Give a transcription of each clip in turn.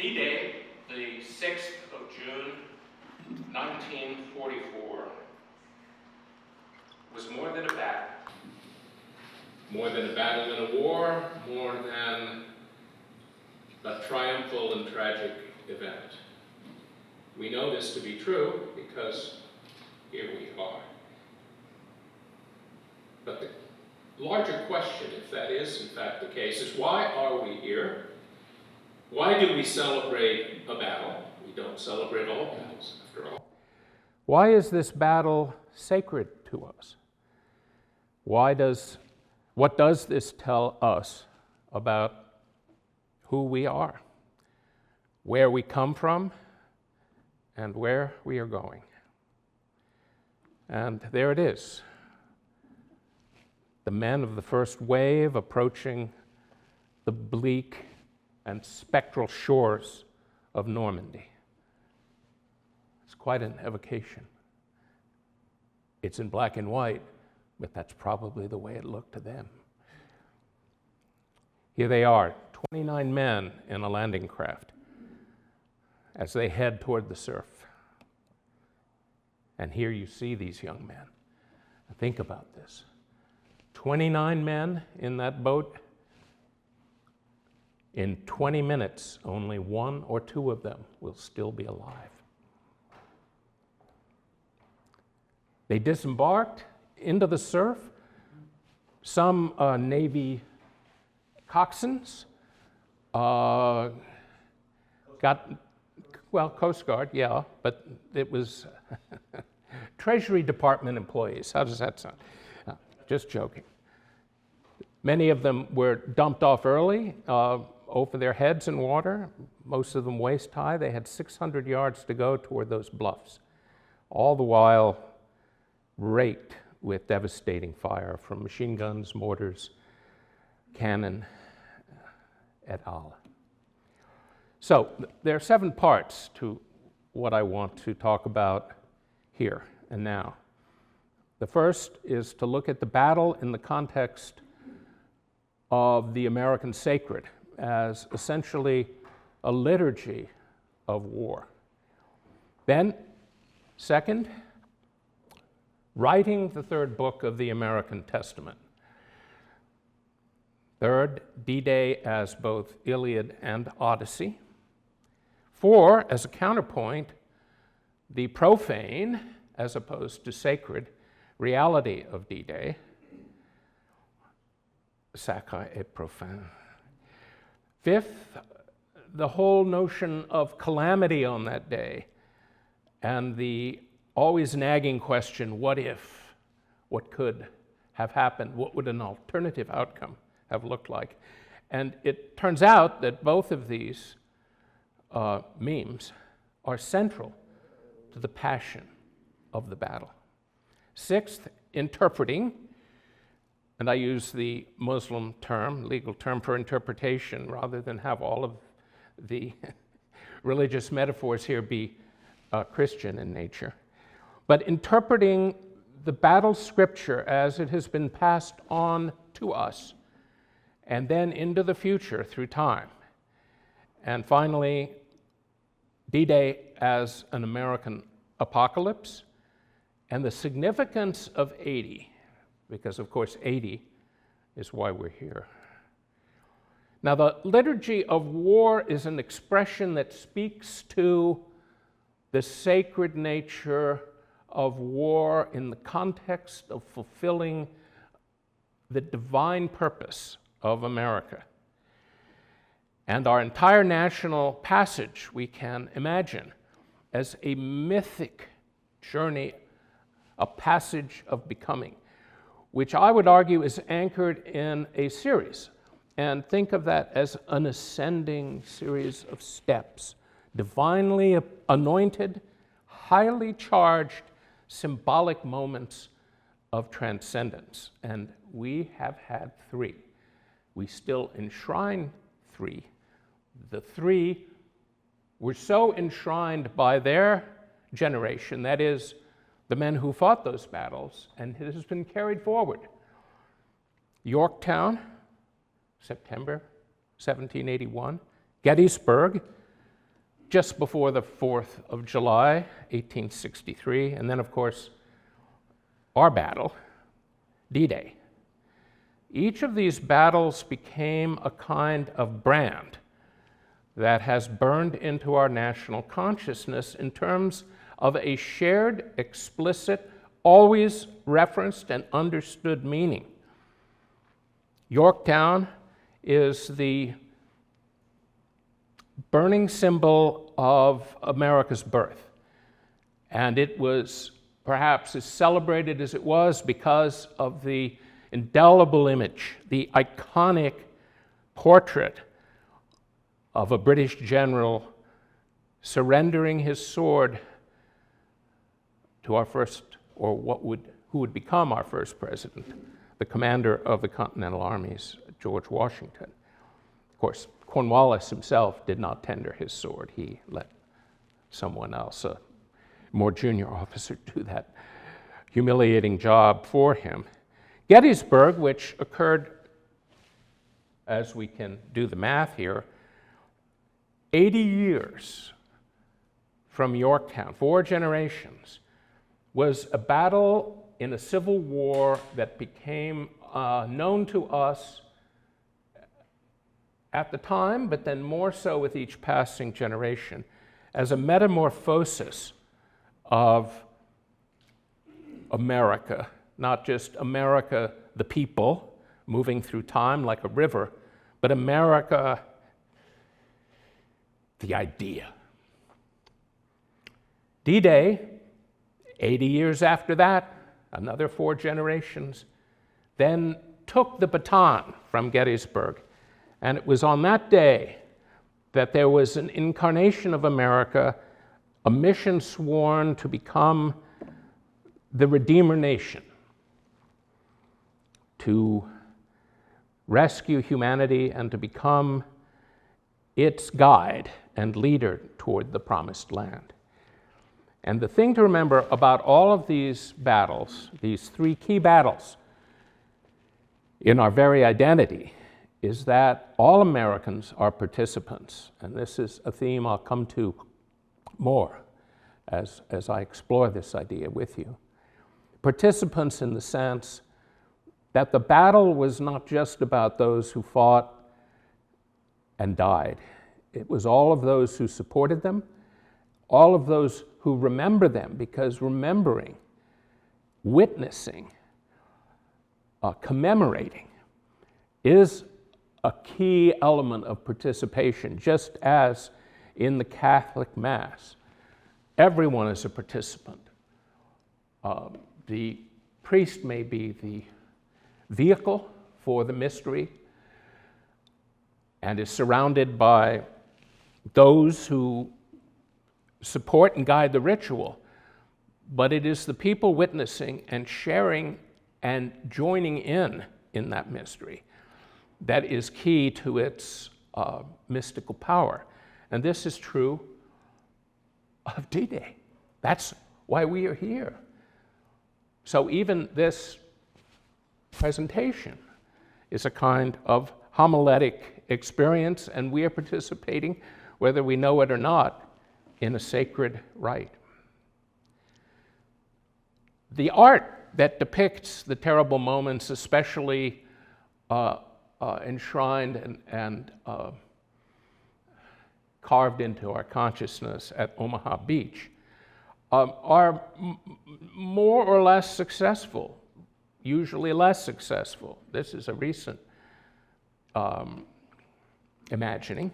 D-Day, the 6th of June, 1944, was more than a battle. More than a battle in a war, more than a triumphal and tragic event. We know this to be true because here we are. But the larger question, if that is in fact the case, is why are we here? Why do we celebrate a battle? We don't celebrate all battles, after all. Why is this battle sacred to us? What does this tell us about who we are, where we come from, and where we are going? And there it is. The men of the first wave approaching the bleak and spectral shores of Normandy. It's quite an evocation. It's in black and white, but that's probably the way it looked to them. Here they are, 29 men in a landing craft as they head toward the surf. And here you see these young men. Think about this. 29 men in that boat. In 20 minutes, only one or two of them will still be alive. They disembarked into the surf. Some Navy coxswains Coast Guard, yeah, but it was Treasury Department employees. How does that sound? Just joking. Many of them were dumped off early, over their heads in water, most of them waist high. They had 600 yards to go toward those bluffs, all the while raked with devastating fire from machine guns, mortars, cannon, et al. So there are 7 parts to what I want to talk about here and now. The first is to look at the battle in the context of the American sacred as essentially a liturgy of war. Then, second, writing the third book of the American Testament. Third, D-Day as both Iliad and Odyssey. 4, as a counterpoint, the profane, as opposed to sacred, reality of D-Day. Sacre et profane. 5th, the whole notion of calamity on that day and the always nagging question, what if? What could have happened? What would an alternative outcome have looked like? And it turns out that both of these memes are central to the passion of the battle. 6th, interpreting, and I use the Muslim term, legal term for interpretation, rather than have all of the religious metaphors here be Christian in nature. But interpreting the battle scripture as it has been passed on to us, and then into the future through time. And finally, D-Day as an American apocalypse, and the significance of 80, because of course 80 is why we're here. Now, the liturgy of war is an expression that speaks to the sacred nature of war in the context of fulfilling the divine purpose of America. And our entire national passage we can imagine as a mythic journey, a passage of becoming, which I would argue is anchored in a series. And think of that as an ascending series of steps, divinely anointed, highly charged, symbolic moments of transcendence. And we have had 3. We still enshrine 3. The 3 were so enshrined by their generation, that is, the men who fought those battles, and it has been carried forward. Yorktown, September 1781. Gettysburg, just before the 4th of July, 1863, and then, of course, our battle, D-Day. Each of these battles became a kind of brand that has burned into our national consciousness in terms of a shared, explicit, always referenced and understood meaning. Yorktown is the burning symbol of America's birth, and it was perhaps as celebrated as it was because of the indelible image, the iconic portrait of a British general surrendering his sword to our first, or who would become our first president, the commander of the Continental Armies, George Washington. Of course, Cornwallis himself did not tender his sword. He let someone else, a more junior officer, do that humiliating job for him. Gettysburg, which occurred, as we can do the math here, 80 years from Yorktown, 4 generations, was a battle in a civil war that became known to us at the time, but then more so with each passing generation, as a metamorphosis of America, not just America, the people, moving through time like a river, but America, the idea. D-Day, 80 years after that, another 4 generations, then took the baton from Gettysburg. And it was on that day that there was an incarnation of America, a mission sworn to become the Redeemer Nation, to rescue humanity and to become its guide and leader toward the promised land. And the thing to remember about all of these battles, these 3 key battles in our very identity, is that all Americans are participants. And this is a theme I'll come to more as I explore this idea with you. Participants in the sense that the battle was not just about those who fought and died. It was all of those who supported them, all of those who remember them, because remembering, witnessing, commemorating is a key element of participation, just as in the Catholic Mass. Everyone is a participant. The priest may be the vehicle for the mystery and is surrounded by those who support and guide the ritual, but it is the people witnessing and sharing and joining in that mystery that is key to its mystical power. And this is true of D-Day. That's why we are here. So even this presentation is a kind of homiletic experience, and we are participating, whether we know it or not, in a sacred rite. The art that depicts the terrible moments, especially enshrined and carved into our consciousness at Omaha Beach, are more or less successful, usually less successful. This is a recent imagining.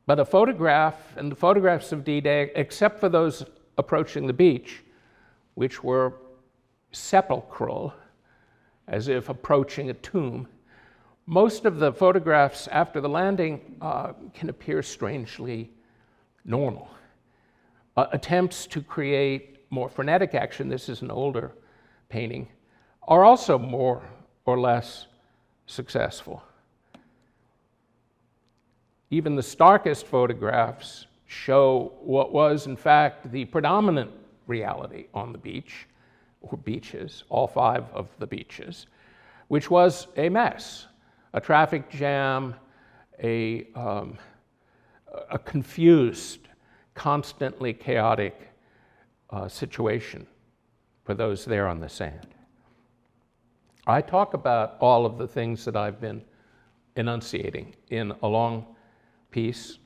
But a photograph, and the photographs of D-Day, except for those approaching the beach, which were sepulchral, as if approaching a tomb, most of the photographs after the landing can appear strangely normal. Attempts to create more frenetic action, this is an older painting, are also more or less successful. Even the starkest photographs show what was, in fact, the predominant reality on the beach, or beaches, all 5 of the beaches, which was a mess, a traffic jam, a a confused, constantly chaotic situation for those there on the sand. I talk about all of the things that I've been enunciating in a long piece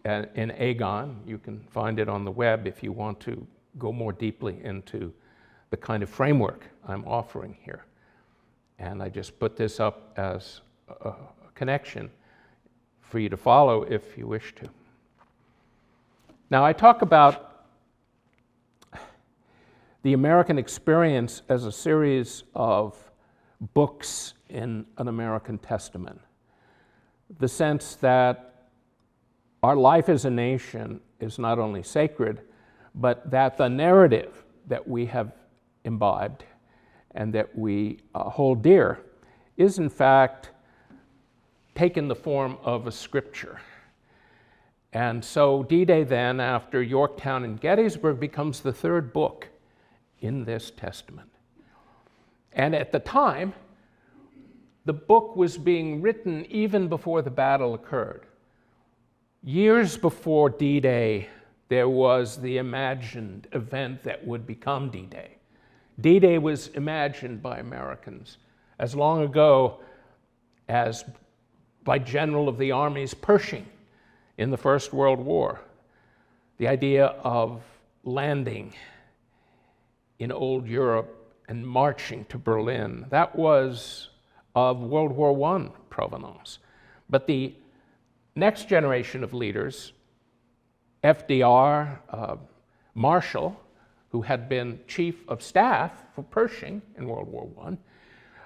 in Agon. You can find it on the web if you want to go more deeply into the kind of framework I'm offering here. And I just put this up as a connection for you to follow if you wish to. Now, I talk about the American experience as a series of books in an American Testament. The sense that our life as a nation is not only sacred, but that the narrative that we have imbibed and that we hold dear is in fact taken the form of a scripture. And so D-Day then, after Yorktown and Gettysburg, becomes the third book in this testament. And at the time, the book was being written even before the battle occurred. Years before D-Day, there was the imagined event that would become D-Day. D-Day was imagined by Americans as long ago as by General of the Armies Pershing in the First World War. The idea of landing in old Europe and marching to Berlin, that was of World War I provenance. But the next generation of leaders, FDR, Marshall, who had been chief of staff for Pershing in World War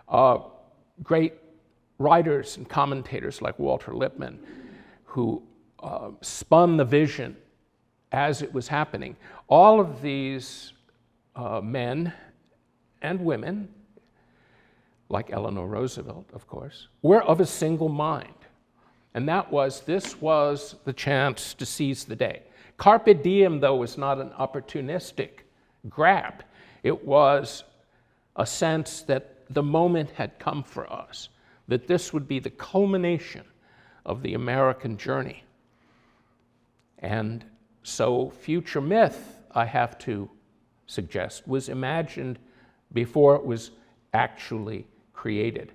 I, great writers and commentators like Walter Lippmann, who spun the vision as it was happening. All of these men and women, like Eleanor Roosevelt, of course, were of a single mind. And this was the chance to seize the day. Carpe diem, though, was not an opportunistic grab. It was a sense that the moment had come for us, that this would be the culmination of the American journey. And so future myth, I have to suggest, was imagined before it was actually created.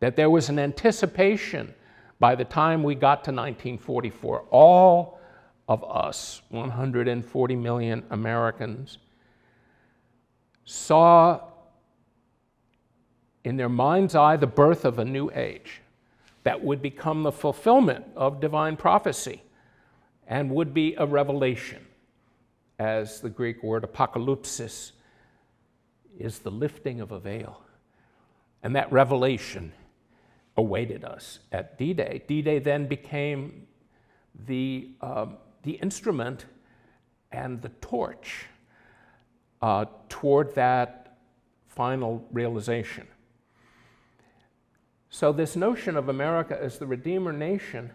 That there was an anticipation by the time we got to 1944, all of us, 140 million Americans, saw in their mind's eye the birth of a new age that would become the fulfillment of divine prophecy and would be a revelation, as the Greek word apocalypsis is the lifting of a veil. And that revelation awaited us at D-Day. D-Day then became the instrument and the torch toward that final realization. So this notion of America as the Redeemer nation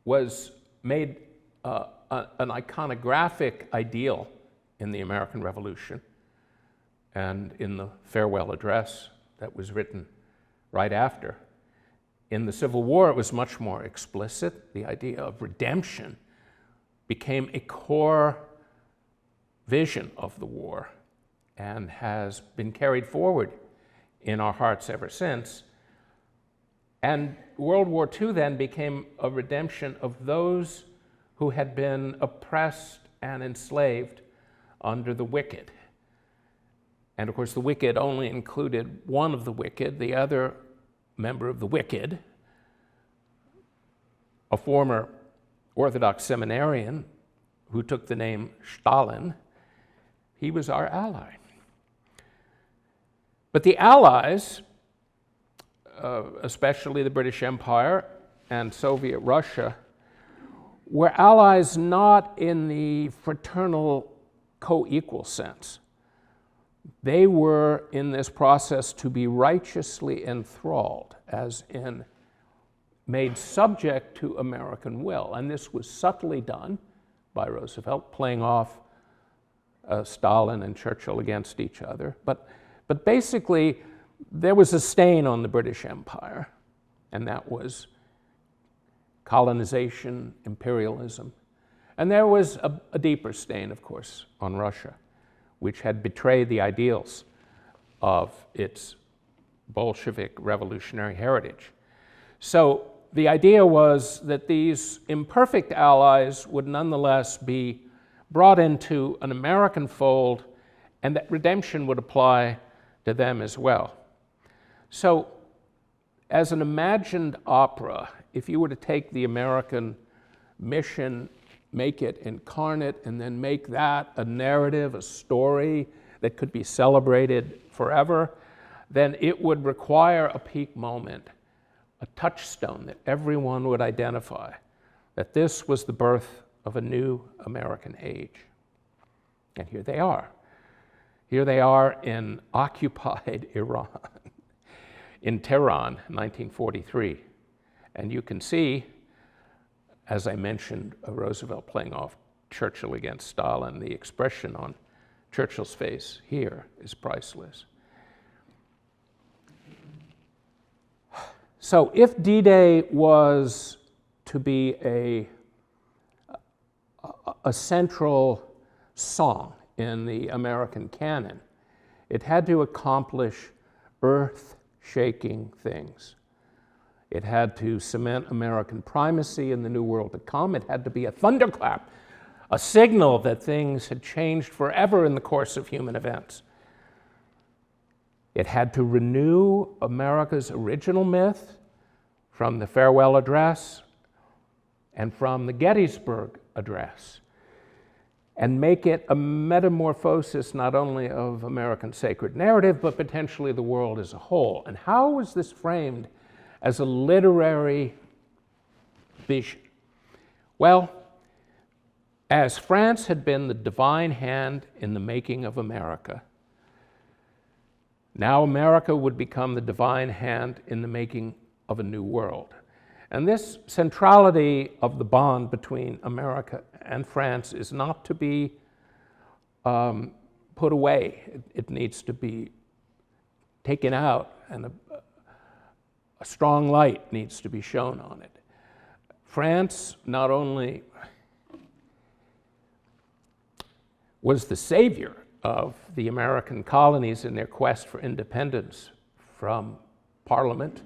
was made an iconographic ideal in the American Revolution and in the farewell address that was written right after. In the Civil War, it was much more explicit. The idea of redemption became a core vision of the war and has been carried forward in our hearts ever since. And World War II then became a redemption of those who had been oppressed and enslaved under the wicked. And of course, the wicked only included one of the wicked, the other member of the wicked, a former Orthodox seminarian who took the name Stalin. He was our ally. But the Allies, especially the British Empire and Soviet Russia, were allies not in the fraternal co-equal sense. They were in this process to be righteously enthralled, as in made subject to American will. And this was subtly done by Roosevelt, playing off Stalin and Churchill against each other. But basically, there was a stain on the British Empire, and that was colonization, imperialism. And there was a deeper stain, of course, on Russia, which had betrayed the ideals of its Bolshevik revolutionary heritage. So the idea was that these imperfect allies would nonetheless be brought into an American fold, and that redemption would apply to them as well. So as an imagined opera, if you were to take the American mission, make it incarnate, and then make that a narrative, a story that could be celebrated forever, then it would require a peak moment, a touchstone that everyone would identify, that this was the birth of a new American age. And here they are. Here they are in occupied Iran, in Tehran, 1943. And you can see, as I mentioned, Roosevelt playing off Churchill against Stalin. The expression on Churchill's face here is priceless. So if D-Day was to be a central song in the American canon, it had to accomplish earth-shaking things. It had to cement American primacy in the new world to come. It had to be a thunderclap, a signal that things had changed forever in the course of human events. It had to renew America's original myth from the Farewell Address and from the Gettysburg Address, and make it a metamorphosis not only of American sacred narrative, but potentially the world as a whole. And how was this framed as a literary vision? Well, as France had been the divine hand in the making of America, now America would become the divine hand in the making of a new world. And this centrality of the bond between America and France is not to be put away. It needs to be taken out, and a strong light needs to be shown on it. France not only was the savior of the American colonies in their quest for independence from Parliament,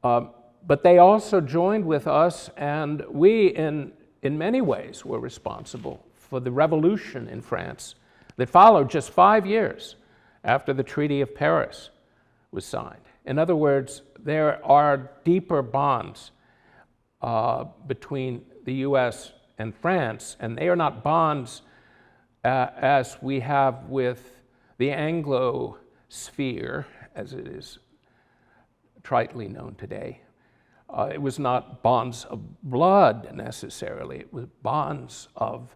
but they also joined with us, and we, in many ways, were responsible for the revolution in France that followed just 5 years after the Treaty of Paris was signed. In other words, there are deeper bonds between the US and France, and they are not bonds as we have with the Anglo sphere, as it is tritely known today. It was not bonds of blood necessarily, it was bonds of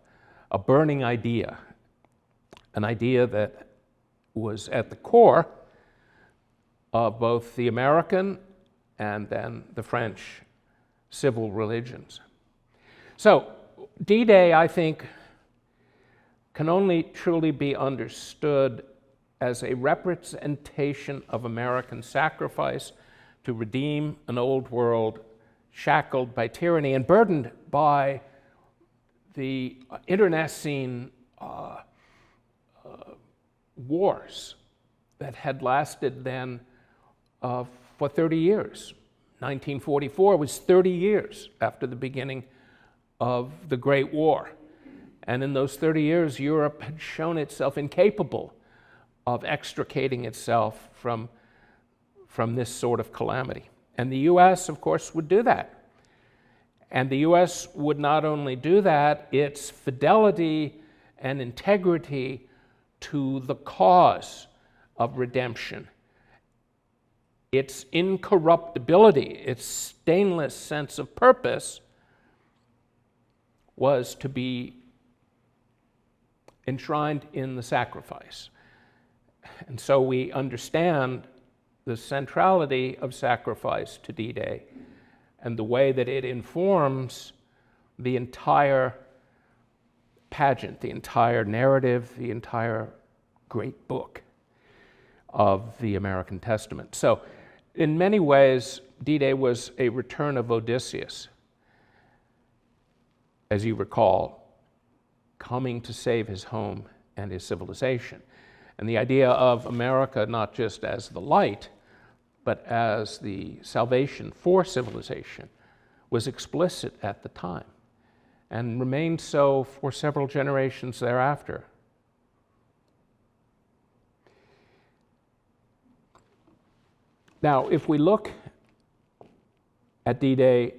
a burning idea, an idea that was at the core of both the American and then the French civil religions. So D-Day, I think, can only truly be understood as a representation of American sacrifice to redeem an old world shackled by tyranny and burdened by the internecine wars that had lasted then for 30 years. 1944 was 30 years after the beginning of the Great War. And in those 30 years, Europe had shown itself incapable of extricating itself from this sort of calamity. And the US, of course, would do that. And the US would not only do that, its fidelity and integrity to the cause of redemption, its incorruptibility, its stainless sense of purpose, was to be enshrined in the sacrifice. And so we understand the centrality of sacrifice to D-Day and the way that it informs the entire pageant, the entire narrative, the entire great book of the American Testament. So In many ways, D-Day was a return of Odysseus, as you recall, coming to save his home and his civilization. And the idea of America not just as the light, but as the salvation for civilization was explicit at the time and remained so for several generations thereafter. Now, if we look at D-Day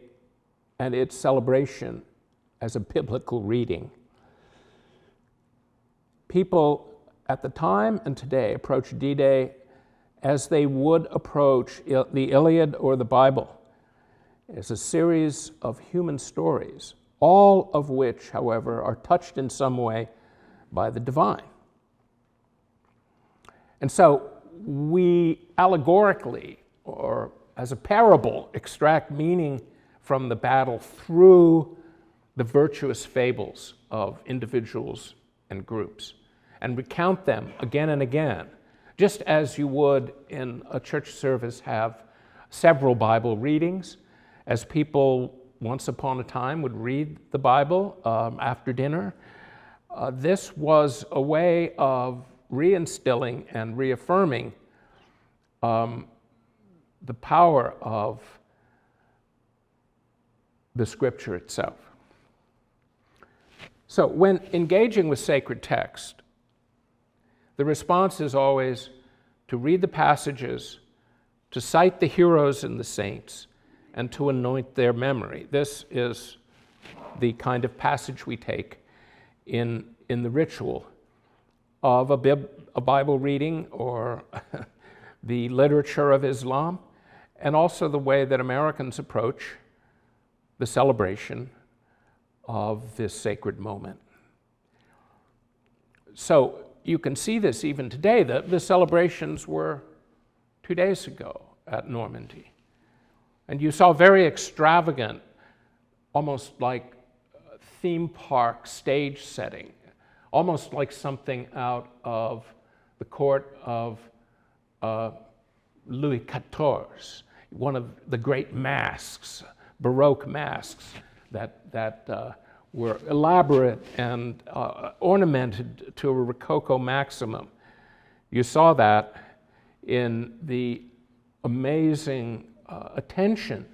and its celebration as a biblical reading, people at the time and today approach D-Day as they would approach the Iliad or the Bible, as a series of human stories, all of which, however, are touched in some way by the divine. And so we allegorically, or as a parable, extract meaning from the battle through the virtuous fables of individuals and groups, and recount them again and again, just as you would in a church service have several Bible readings, as people once upon a time would read the Bible after dinner. This was a way of reinstilling and reaffirming the power of the Scripture itself. So when engaging with sacred text, the response is always to read the passages, to cite the heroes and the saints, and to anoint their memory. This is the kind of passage we take in the ritual of a Bible reading or the literature of Islam, and also the way that Americans approach the celebration of this sacred moment. So you can see this even today. The celebrations were 2 days ago at Normandy. And you saw very extravagant, almost like theme park stage setting, almost like something out of the court of Louis XIV, one of the great masks, Baroque masks that were elaborate and ornamented to a Rococo maximum. You saw that in the amazing attention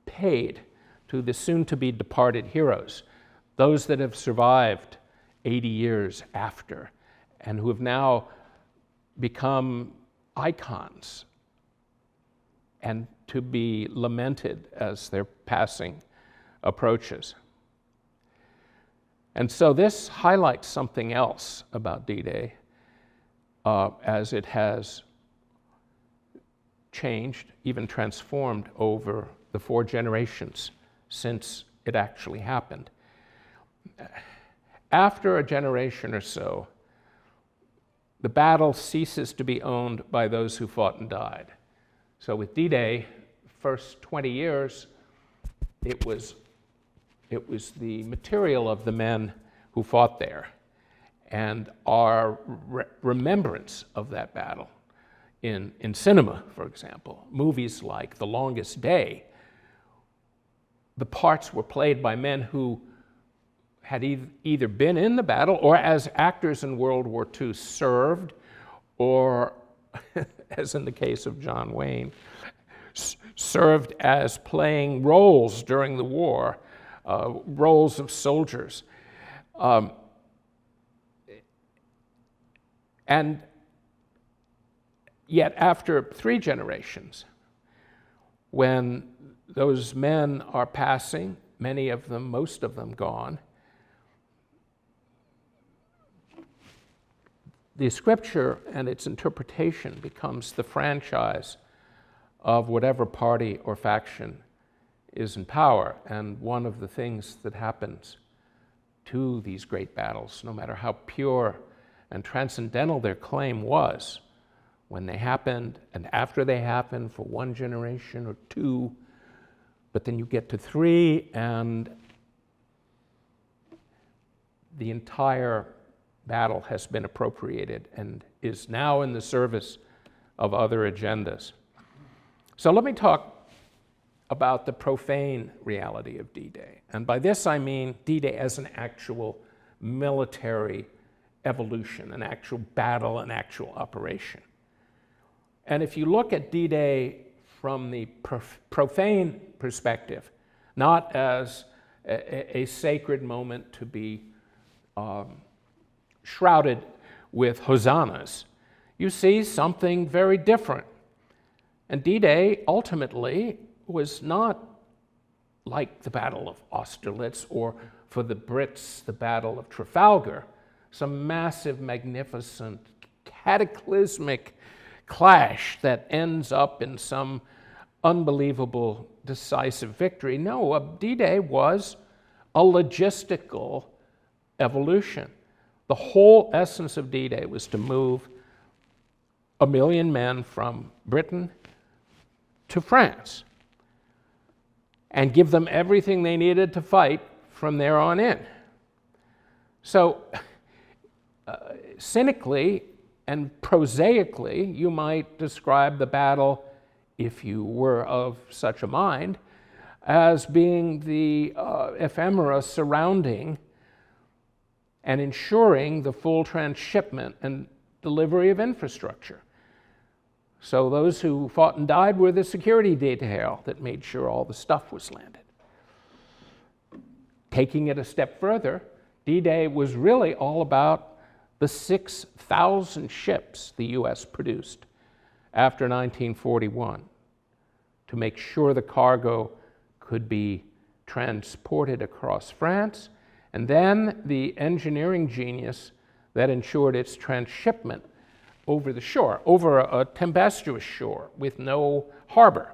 paid to the soon-to-be departed heroes, those that have survived 80 years after and who have now become icons and to be lamented as their passing approaches. And so this highlights something else about D-Day as it has changed, even transformed over the 4 generations since it actually happened. After a generation or so, the battle ceases to be owned by those who fought and died. So with D-Day, first 20 years, it was the material of the men who fought there, and our remembrance of that battle in cinema, for example, movies like The Longest Day, the parts were played by men who had either been in the battle or as actors in World War II served, or as in the case of John Wayne, served as playing roles during the war, roles of soldiers. And yet after 3 generations, when those men are passing, many of them, most of them gone, the Scripture and its interpretation becomes the franchise of whatever party or faction is in power. And one of the things that happens to these great battles, no matter how pure and transcendental their claim was, when they happened and after they happened for 1 generation or 2, but then you get to 3 and the entire battle has been appropriated and is now in the service of other agendas. So let me talk about the profane reality of D-Day. And by this I mean D-Day as an actual military evolution, an actual battle, an actual operation. And if you look at D-Day from the profane perspective, not as a sacred moment to be shrouded with hosannas, you see something very different. And D-Day ultimately was not like the Battle of Austerlitz, or for the Brits, the Battle of Trafalgar, some massive, magnificent, cataclysmic clash that ends up in some unbelievable, decisive victory. No, D-Day was a logistical evolution. The whole essence of D-Day was to move 1 million men from Britain to France and give them everything they needed to fight from there on in. So, cynically and prosaically, you might describe the battle, if you were of such a mind, as being the ephemera surrounding and ensuring the full transshipment and delivery of infrastructure. So those who fought and died were the security detail that made sure all the stuff was landed. Taking it a step further, D-Day was really all about the 6,000 ships the U.S. produced after 1941 to make sure the cargo could be transported across France, and then the engineering genius that ensured its transshipment over the shore, over a tempestuous shore with no harbor.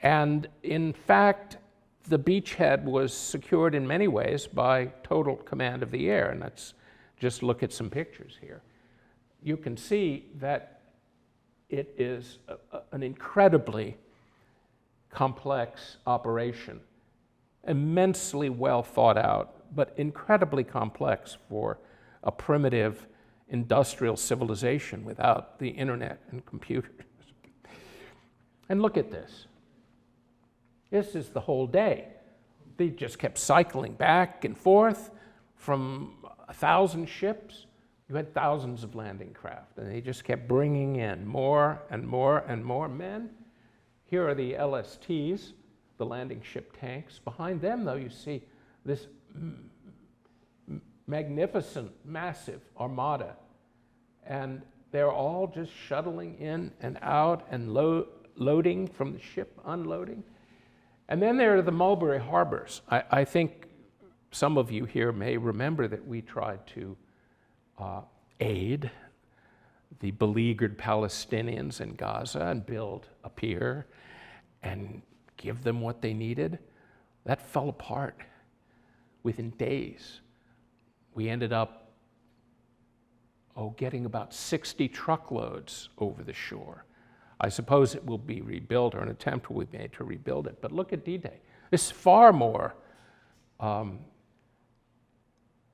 And in fact, the beachhead was secured in many ways by total command of the air, and let's just look at some pictures here. You can see that it is an incredibly complex operation, immensely well thought out, but incredibly complex for a primitive industrial civilization without the internet and computers. And look at this. This is the whole day. They just kept cycling back and forth from 1,000 ships. You had thousands of landing craft, and they just kept bringing in more and more and more men. Here are the LSTs, the landing ship tanks. Behind them, though, you see this magnificent, massive armada. And they're all just shuttling in and out and loading from the ship, unloading. And then there are the Mulberry Harbors. I think some of you here may remember that we tried to aid the beleaguered Palestinians in Gaza and build a pier and give them what they needed. That fell apart within days. We ended up getting about 60 truckloads over the shore. I suppose it will be rebuilt, or an attempt will be made to rebuild it. But look at D-Day. It's far more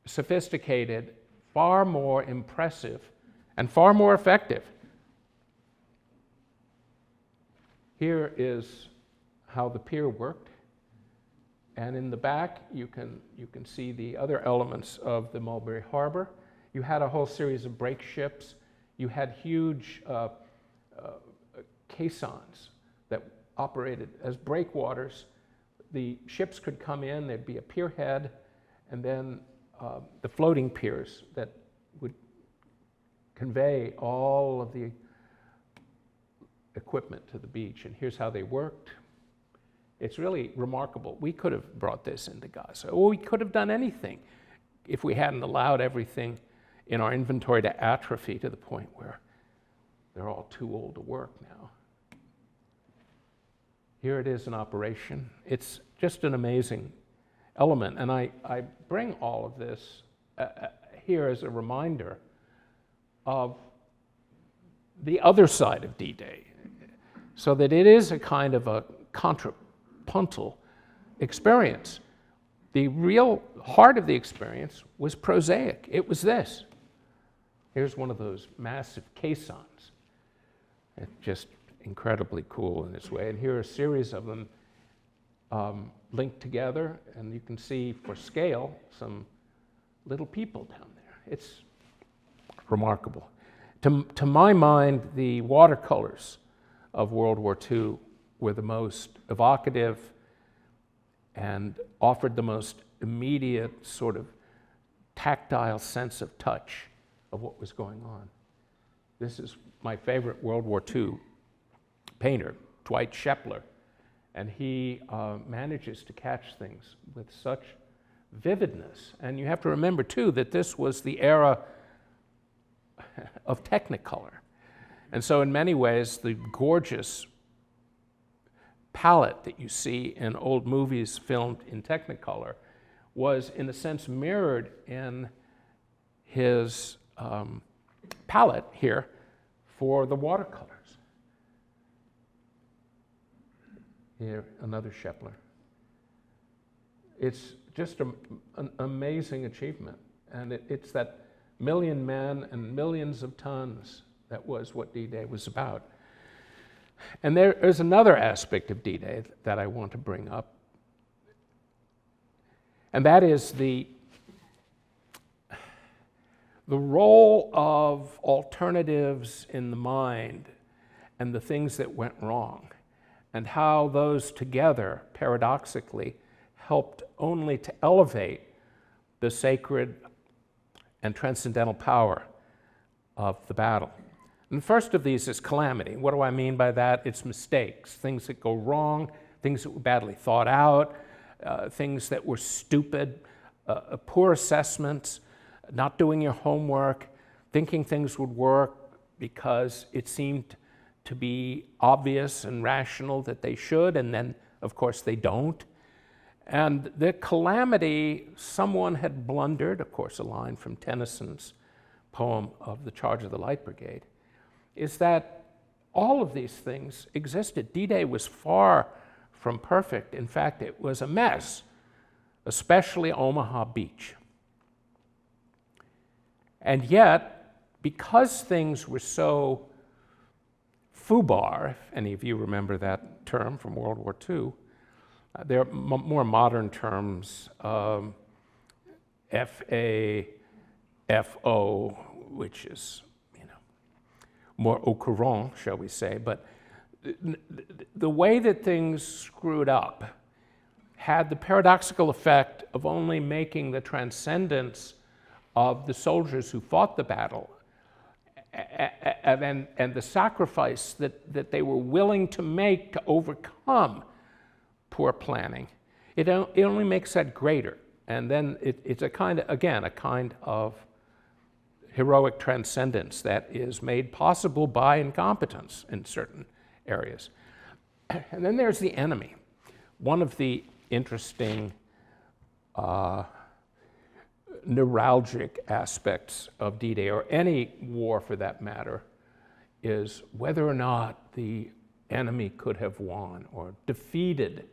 sophisticated, far more impressive, and far more effective. Here is how the pier worked. And in the back, you can see the other elements of the Mulberry Harbor. You had a whole series of brake ships. You had huge caissons that operated as breakwaters. The ships could come in, there'd be a pier head, and then the floating piers that would convey all of the equipment to the beach. And here's how they worked. It's really remarkable. We could have brought this into Gaza, or we could have done anything if we hadn't allowed everything in our inventory to atrophy to the point where they're all too old to work now. Here it is in operation. It's just an amazing element. And I bring all of this here as a reminder of the other side of D-Day, so that it is a kind of a contrapuntal experience. The real heart of the experience was prosaic. It was this. Here's one of those massive caissons. It's just incredibly cool in its way. And here are a series of them linked together, and you can see for scale some little people down there. It's remarkable. To my mind, the watercolors of World War II were the most evocative and offered the most immediate sort of tactile sense of touch of what was going on. This is my favorite World War II painter, Dwight Shepler, and he manages to catch things with such vividness. And you have to remember, too, that this was the era of Technicolor. And so in many ways, the gorgeous palette that you see in old movies filmed in Technicolor was, in a sense, mirrored in his palette here for the watercolors. Here, another Shepler. It's just an amazing achievement. And it's that million men and millions of tons that was what D-Day was about. And there is another aspect of D-Day that I want to bring up, and that is the role of alternatives in the mind and the things that went wrong, and how those together, paradoxically, helped only to elevate the sacred and transcendental power of the battle. And the first of these is calamity. What do I mean by that? It's mistakes, things that go wrong, things that were badly thought out, things that were stupid, poor assessments, not doing your homework, thinking things would work because it seemed to be obvious and rational that they should, and then, of course, they don't. And the calamity, someone had blundered, of course, a line from Tennyson's poem of The Charge of the Light Brigade, is that all of these things existed. D-Day was far from perfect. In fact, it was a mess, especially Omaha Beach. And yet, because things were so foobar, if any of you remember that term from World War II, there are more modern terms, F-A-F-O, which is, more au courant, shall we say. But the way that things screwed up had the paradoxical effect of only making the transcendence of the soldiers who fought the battle and the sacrifice that they were willing to make to overcome poor planning. It only makes that greater. And then it's a kind of heroic transcendence that is made possible by incompetence in certain areas. And then there's the enemy. One of the interesting neuralgic aspects of D-Day, or any war for that matter, is whether or not the enemy could have won or defeated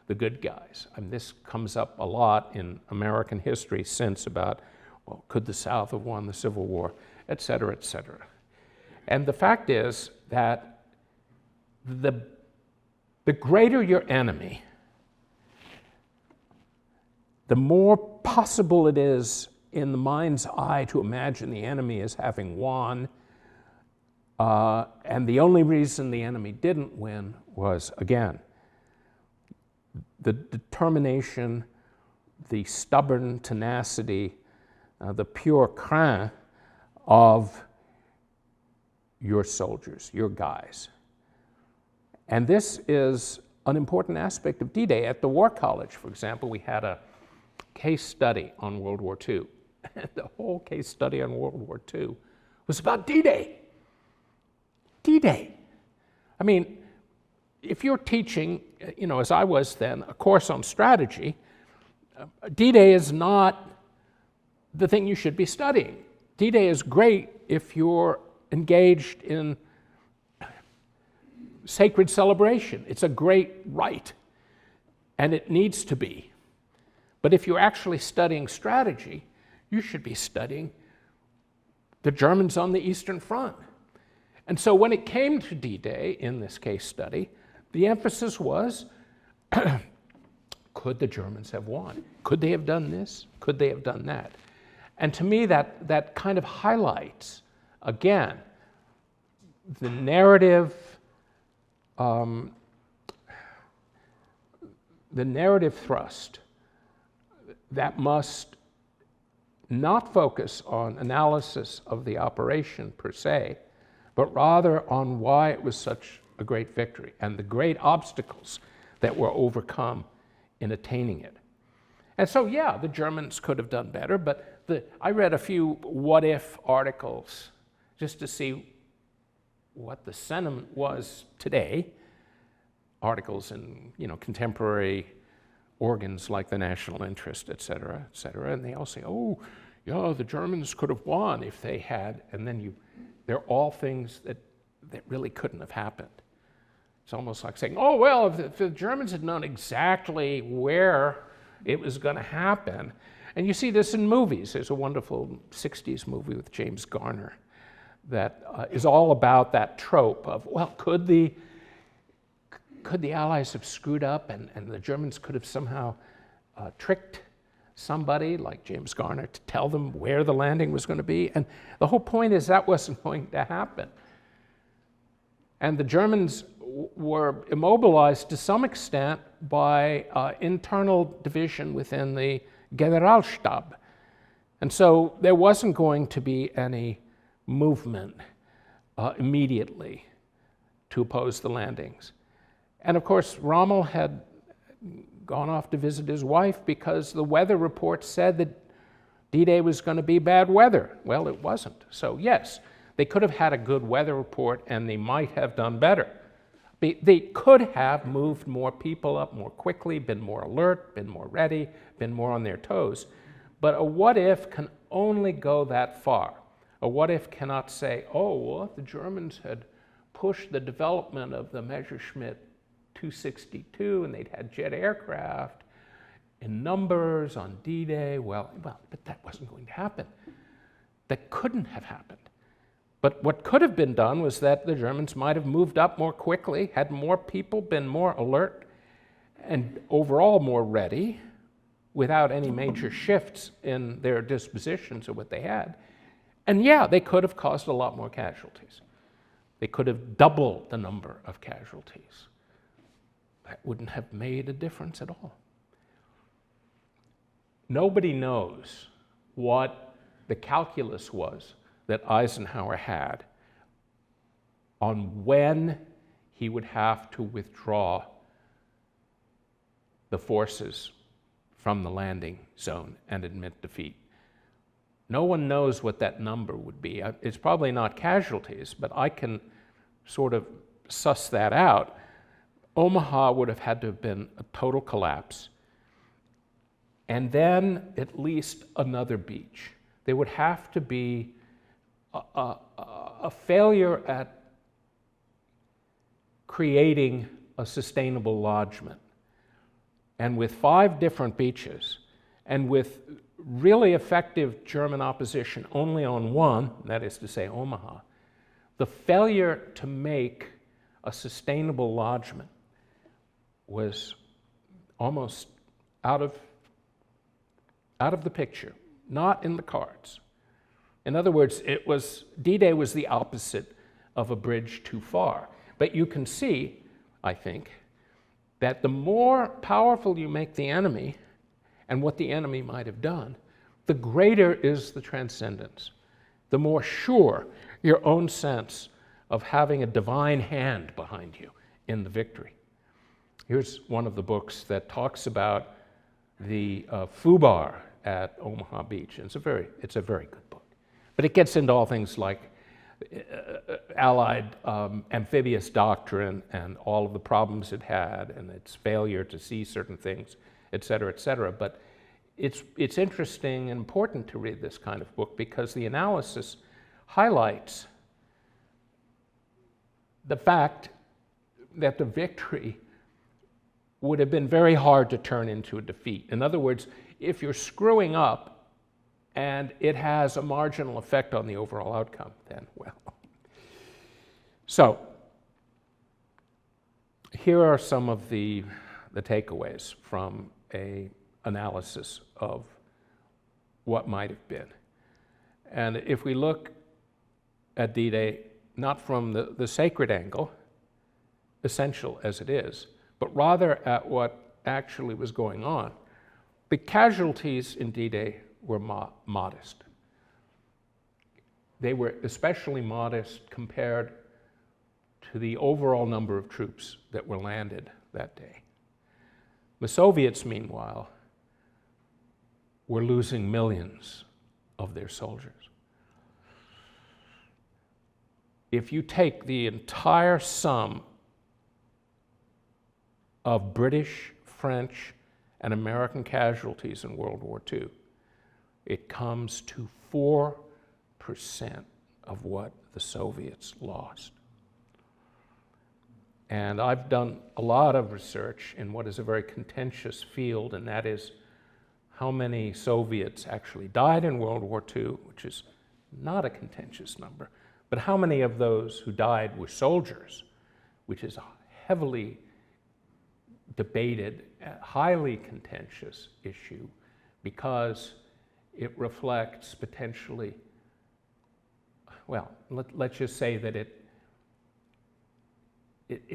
the good guys. And this comes up a lot in American history since about, well, could the South have won the Civil War, et cetera, et cetera. And the fact is that the greater your enemy, the more possible it is in the mind's eye to imagine the enemy as having won, and the only reason the enemy didn't win was, again, the determination, the stubborn tenacity, the pure craint of your soldiers, your guys. And this is an important aspect of D-Day. At the War College, for example, we had a case study on World War II. And the whole case study on World War II was about D-Day. D-Day. I mean, if you're teaching, as I was then, a course on strategy, D-Day is not the thing you should be studying. D-Day is great if you're engaged in sacred celebration. It's a great rite, and it needs to be. But if you're actually studying strategy, you should be studying the Germans on the Eastern Front And so when it came to D-Day in this case study, the emphasis was, could the Germans have won? Could they have done this? Could they have done that? And to me, that kind of highlights, again, the narrative thrust that must not focus on analysis of the operation per se, but rather on why it was such a great victory and the great obstacles that were overcome in attaining it. And so, yeah, the Germans could have done better, but I read a few what-if articles just to see what the sentiment was today, articles in contemporary organs like the National Interest, et cetera, and they all say, oh, yeah, the Germans could have won if they had, and then they're all things that really couldn't have happened. It's almost like saying, oh, well, if the Germans had known exactly where it was going to happen, and you see this in movies. There's a wonderful 60s movie with James Garner that is all about that trope of, well, could the Allies have screwed up and the Germans could have somehow tricked somebody like James Garner to tell them where the landing was going to be? And the whole point is that wasn't going to happen. And the Germans were immobilized to some extent by internal division within the Generalstab. And so there wasn't going to be any movement immediately to oppose the landings. And of course, Rommel had gone off to visit his wife because the weather report said that D-Day was going to be bad weather. Well, it wasn't. So yes, they could have had a good weather report and they might have done better. They could have moved more people up more quickly, been more alert, been more ready, been more on their toes. But a what-if can only go that far. A what-if cannot say, oh, well, if the Germans had pushed the development of the Messerschmitt 262 and they'd had jet aircraft in numbers on D-Day, well, but that wasn't going to happen. That couldn't have happened. But what could have been done was that the Germans might have moved up more quickly, had more people, been more alert, and overall more ready, without any major shifts in their dispositions of what they had. And yeah, they could have caused a lot more casualties. They could have doubled the number of casualties. That wouldn't have made a difference at all. Nobody knows what the calculus was that Eisenhower had on when he would have to withdraw the forces from the landing zone and admit defeat. No one knows what that number would be. It's probably not casualties, but I can sort of suss that out. Omaha would have had to have been a total collapse, and then at least another beach. There would have to be a failure at creating a sustainable lodgment. And with 5 different beaches, and with really effective German opposition only on one, that is to say Omaha, the failure to make a sustainable lodgment was almost out of the picture, not in the cards. In other words, D-Day was the opposite of a bridge too far. But you can see, I think, that the more powerful you make the enemy and what the enemy might have done, the greater is the transcendence, the more sure your own sense of having a divine hand behind you in the victory. Here's one of the books that talks about the FUBAR at Omaha Beach. And it's a very good book. But it gets into all things like Allied amphibious doctrine and all of the problems it had and its failure to see certain things, et cetera, et cetera. But it's interesting and important to read this kind of book because the analysis highlights the fact that the victory would have been very hard to turn into a defeat. In other words, if you're screwing up and it has a marginal effect on the overall outcome, then, well, So, here are some of the takeaways from an analysis of what might have been. And if we look at D-Day not from the sacred angle, essential as it is, but rather at what actually was going on, the casualties in D-Day were modest. They were especially modest compared to the overall number of troops that were landed that day. The Soviets, meanwhile, were losing millions of their soldiers. If you take the entire sum of British, French, and American casualties in World War II, it comes to 4% of what the Soviets lost. And I've done a lot of research in what is a very contentious field, and that is how many Soviets actually died in World War II, which is not a contentious number, but how many of those who died were soldiers, which is a heavily debated, highly contentious issue, because it reflects potentially, well, let's just say that it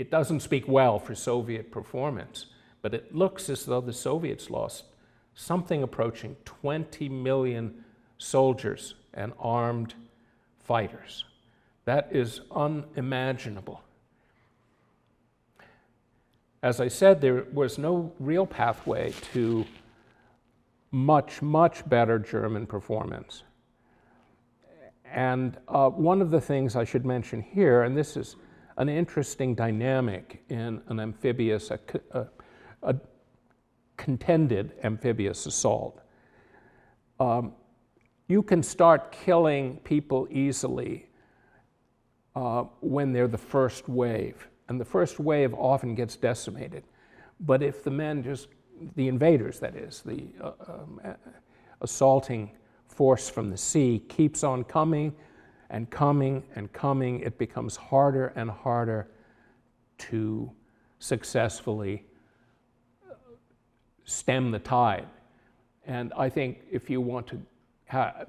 doesn't speak well for Soviet performance, but it looks as though the Soviets lost something approaching 20 million soldiers and armed fighters. That is unimaginable. As I said, there was no real pathway to much, much better German performance. And one of the things I should mention here, and this is an interesting dynamic in an amphibious, a contended amphibious assault. You can start killing people easily when they're the first wave. And the first wave often gets decimated. But if the men the invaders that is, the assaulting force from the sea keeps on coming and coming and coming, it becomes harder and harder to successfully stem the tide. And I think if you want to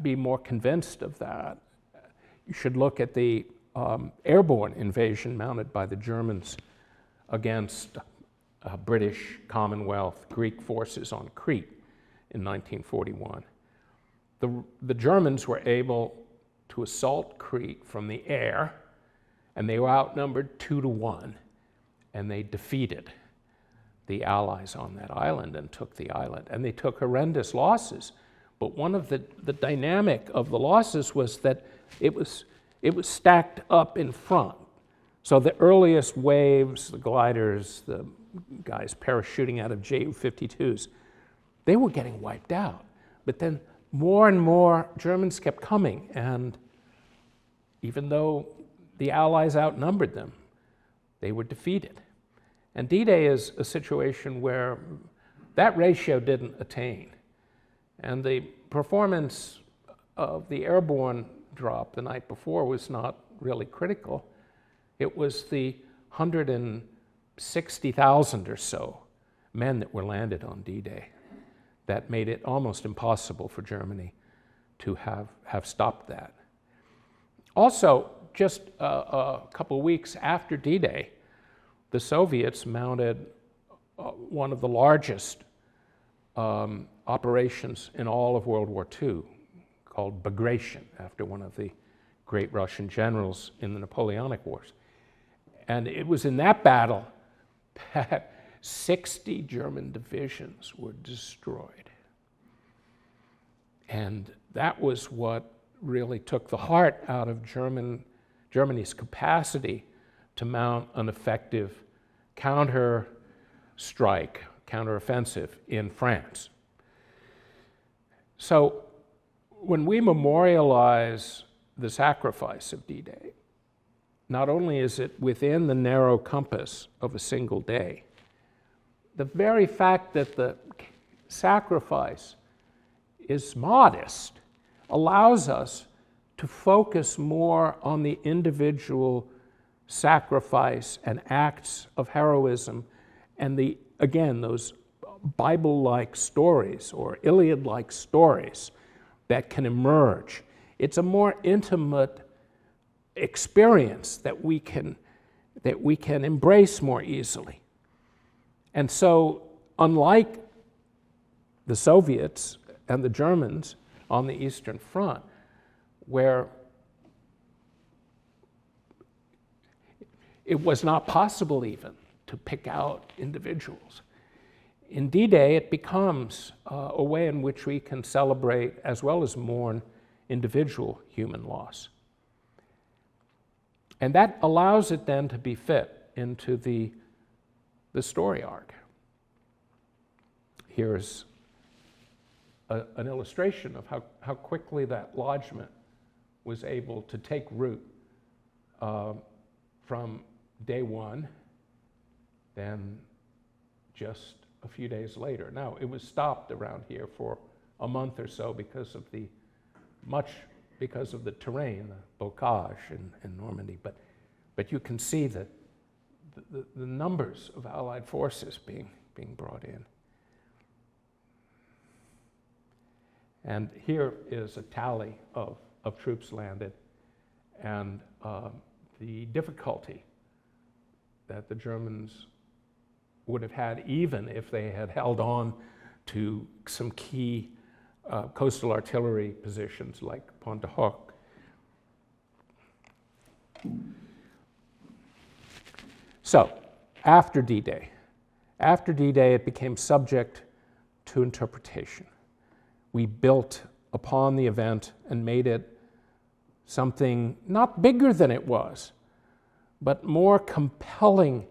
be more convinced of that, you should look at the airborne invasion mounted by the Germans against British, Commonwealth, Greek forces on Crete in 1941. The Germans were able to assault Crete from the air, and they were outnumbered 2-1, and they defeated the Allies on that island and took the island. And they took horrendous losses. But one of the dynamic of the losses was that it was stacked up in front. So the earliest waves, the gliders, the guys parachuting out of Ju-52s, they were getting wiped out. But then more and more Germans kept coming, and even though the Allies outnumbered them, they were defeated. And D-Day is a situation where that ratio didn't attain. And the performance of the airborne drop the night before was not really critical. It was the 160,000 or so men that were landed on D-Day that made it almost impossible for Germany to have stopped that. Also, just a couple of weeks after D-Day, the Soviets mounted one of the largest operations in all of World War II, called Bagration, after one of the great Russian generals in the Napoleonic Wars. And it was in that battle that 60 German divisions were destroyed. And that was what really took the heart out of Germany's capacity to mount an effective counteroffensive in France. So when we memorialize the sacrifice of D-Day, not only is it within the narrow compass of a single day, the very fact that the sacrifice is modest allows us to focus more on the individual sacrifice and acts of heroism, and again, those Bible-like stories or Iliad-like stories that can emerge. It's a more intimate experience that we can embrace more easily. And so, unlike the Soviets and the Germans on the Eastern Front, where it was not possible even to pick out individuals, in D-Day it becomes a way in which we can celebrate as well as mourn individual human loss. And that allows it then to be fit into the story arc. Here's an illustration of how quickly that lodgment was able to take root from day one, then just a few days later. Now, it was stopped around here for a month or so because of the terrain, the bocage in Normandy, but you can see that the numbers of Allied forces being brought in. And here is a tally of troops landed and the difficulty that the Germans would have had even if they had held on to some key coastal artillery positions like Pont de Hoc. So, after D-Day, it became subject to interpretation. We built upon the event and made it something not bigger than it was, but more compelling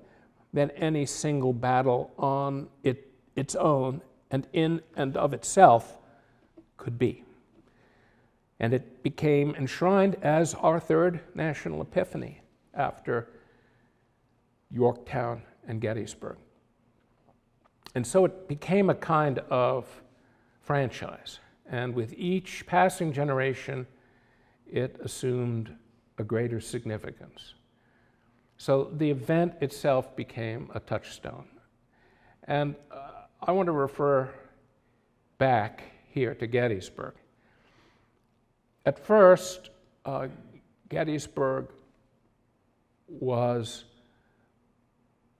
than any single battle on its own and in and of itself could be. And it became enshrined as our third national epiphany after Yorktown and Gettysburg. And so it became a kind of franchise. And with each passing generation, it assumed a greater significance. So the event itself became a touchstone. And I want to refer back here to Gettysburg. At first, Gettysburg was,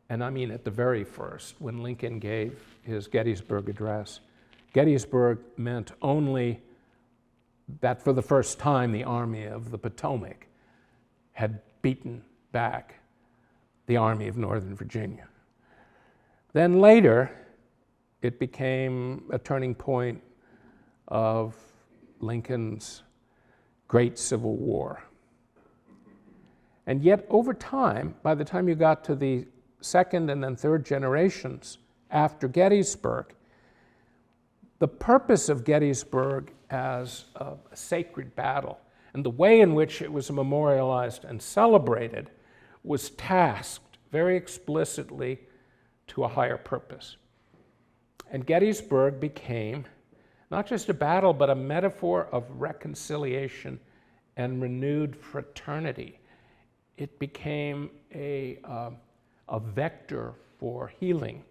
and I mean at the very first, when Lincoln gave his Gettysburg Address, Gettysburg meant only that for the first time the Army of the Potomac had beaten back the Army of Northern Virginia. Then later, it became a turning point of Lincoln's great Civil War. And yet, over time, by the time you got to the second and then third generations after Gettysburg, the purpose of Gettysburg as a sacred battle and the way in which it was memorialized and celebrated was tasked very explicitly to a higher purpose. And Gettysburg became not just a battle, but a metaphor of reconciliation and renewed fraternity. It became a vector for healing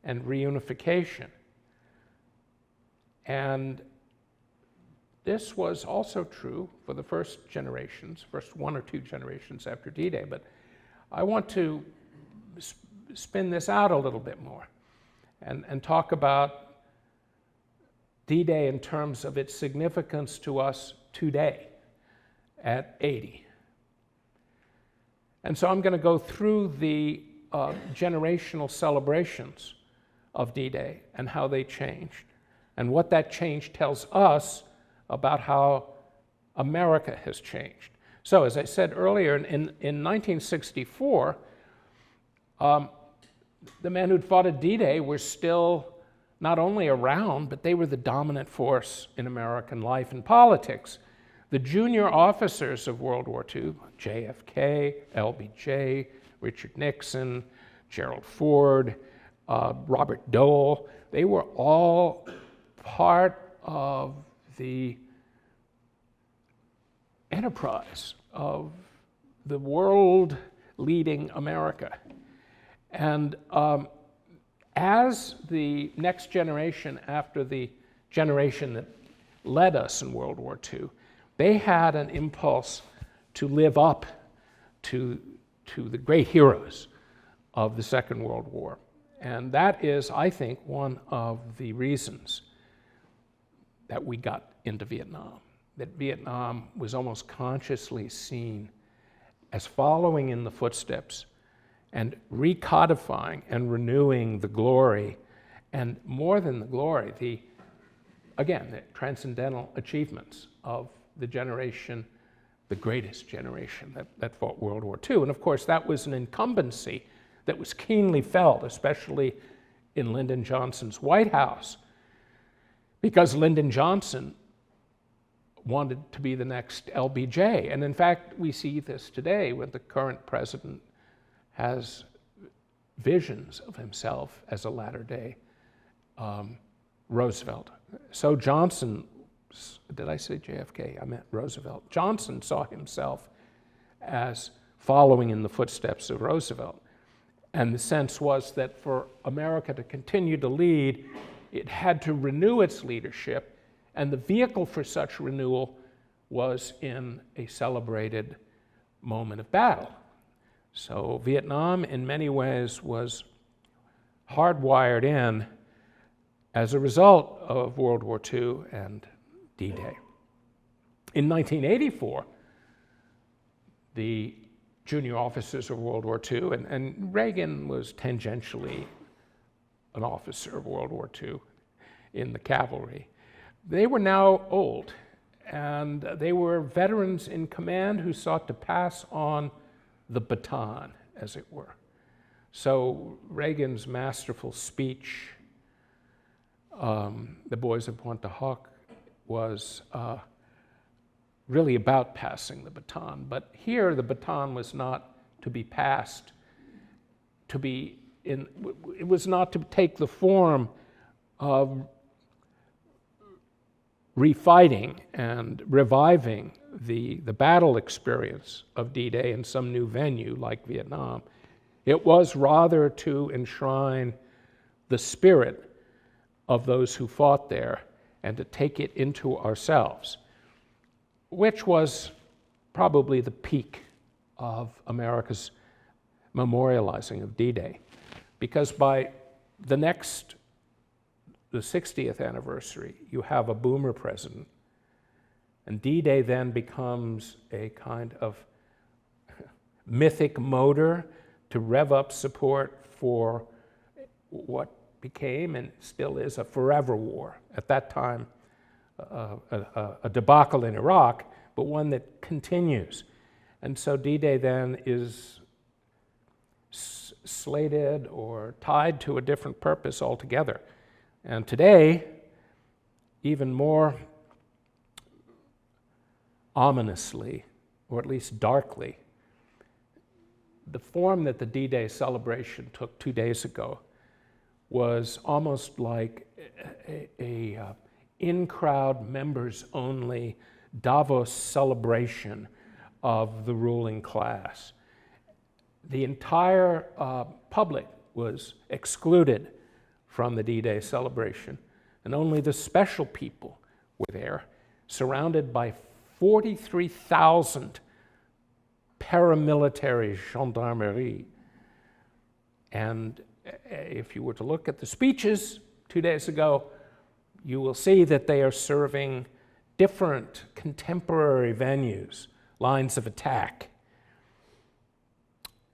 and reunification. And this was also true for the first one or two generations after D-Day, but I want to spin this out a little bit more and talk about D-Day in terms of its significance to us today at 80. And so I'm going to go through the generational celebrations of D-Day and how they changed, and what that change tells us about how America has changed. So, as I said earlier, in 1964, the men who'd fought at D-Day were still not only around, but they were the dominant force in American life and politics. The junior officers of World War II, JFK, LBJ, Richard Nixon, Gerald Ford, Robert Dole, they were all part of the enterprise of the world leading America. And as the next generation after the generation that led us in World War II, they had an impulse to live up to the great heroes of the Second World War. And that is, I think, one of the reasons that we got into Vietnam. That Vietnam was almost consciously seen as following in the footsteps and recodifying and renewing the glory, and more than the glory, the transcendental achievements of the generation, the greatest generation that fought World War II. And of course, that was an incumbency that was keenly felt, especially in Lyndon Johnson's White House, because Lyndon Johnson wanted to be the next LBJ. And in fact, we see this today when the current president has visions of himself as a latter-day Roosevelt. So Johnson, did I say JFK? I meant Roosevelt. Johnson saw himself as following in the footsteps of Roosevelt. And the sense was that for America to continue to lead, it had to renew its leadership, and the vehicle for such renewal was in a celebrated moment of battle. So Vietnam, in many ways, was hardwired in as a result of World War II and D-Day. In 1984, the junior officers of World War II, and Reagan was tangentially an officer of World War II in the cavalry, they were now old, and they were veterans in command who sought to pass on the baton, as it were. So Reagan's masterful speech, The Boys of Pointe-du-Hoc, was really about passing the baton. But here the baton was not to be passed, it was not to take the form of refighting and reviving the battle experience of D-Day in some new venue like Vietnam. It was rather to enshrine the spirit of those who fought there and to take it into ourselves, which was probably the peak of America's memorializing of D-Day. Because by the 60th anniversary, you have a boomer president, and D-Day then becomes a kind of mythic motor to rev up support for what became and still is a forever war. At that time, a debacle in Iraq, but one that continues. And so D-Day then is slated or tied to a different purpose altogether. And today, even more ominously, or at least darkly, the form that the D-Day celebration took 2 days ago was almost like a in-crowd, members-only Davos celebration of the ruling class. The entire public was excluded from the D-Day celebration, and only the special people were there, surrounded by 43,000 paramilitary gendarmerie. And if you were to look at the speeches 2 days ago, you will see that they are serving different contemporary venues, lines of attack.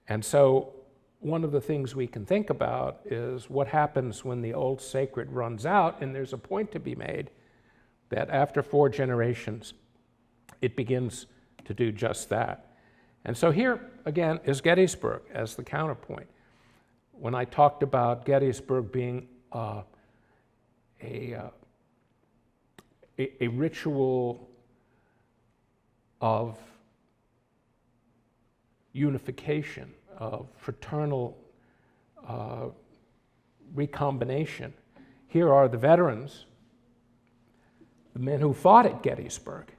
And so one of the things we can think about is what happens when the old sacred runs out, and there's a point to be made that after 4 generations, it begins to do just that. And so here, again, is Gettysburg as the counterpoint. When I talked about Gettysburg being a ritual of unification, of fraternal recombination, here are the veterans, the men who fought at Gettysburg,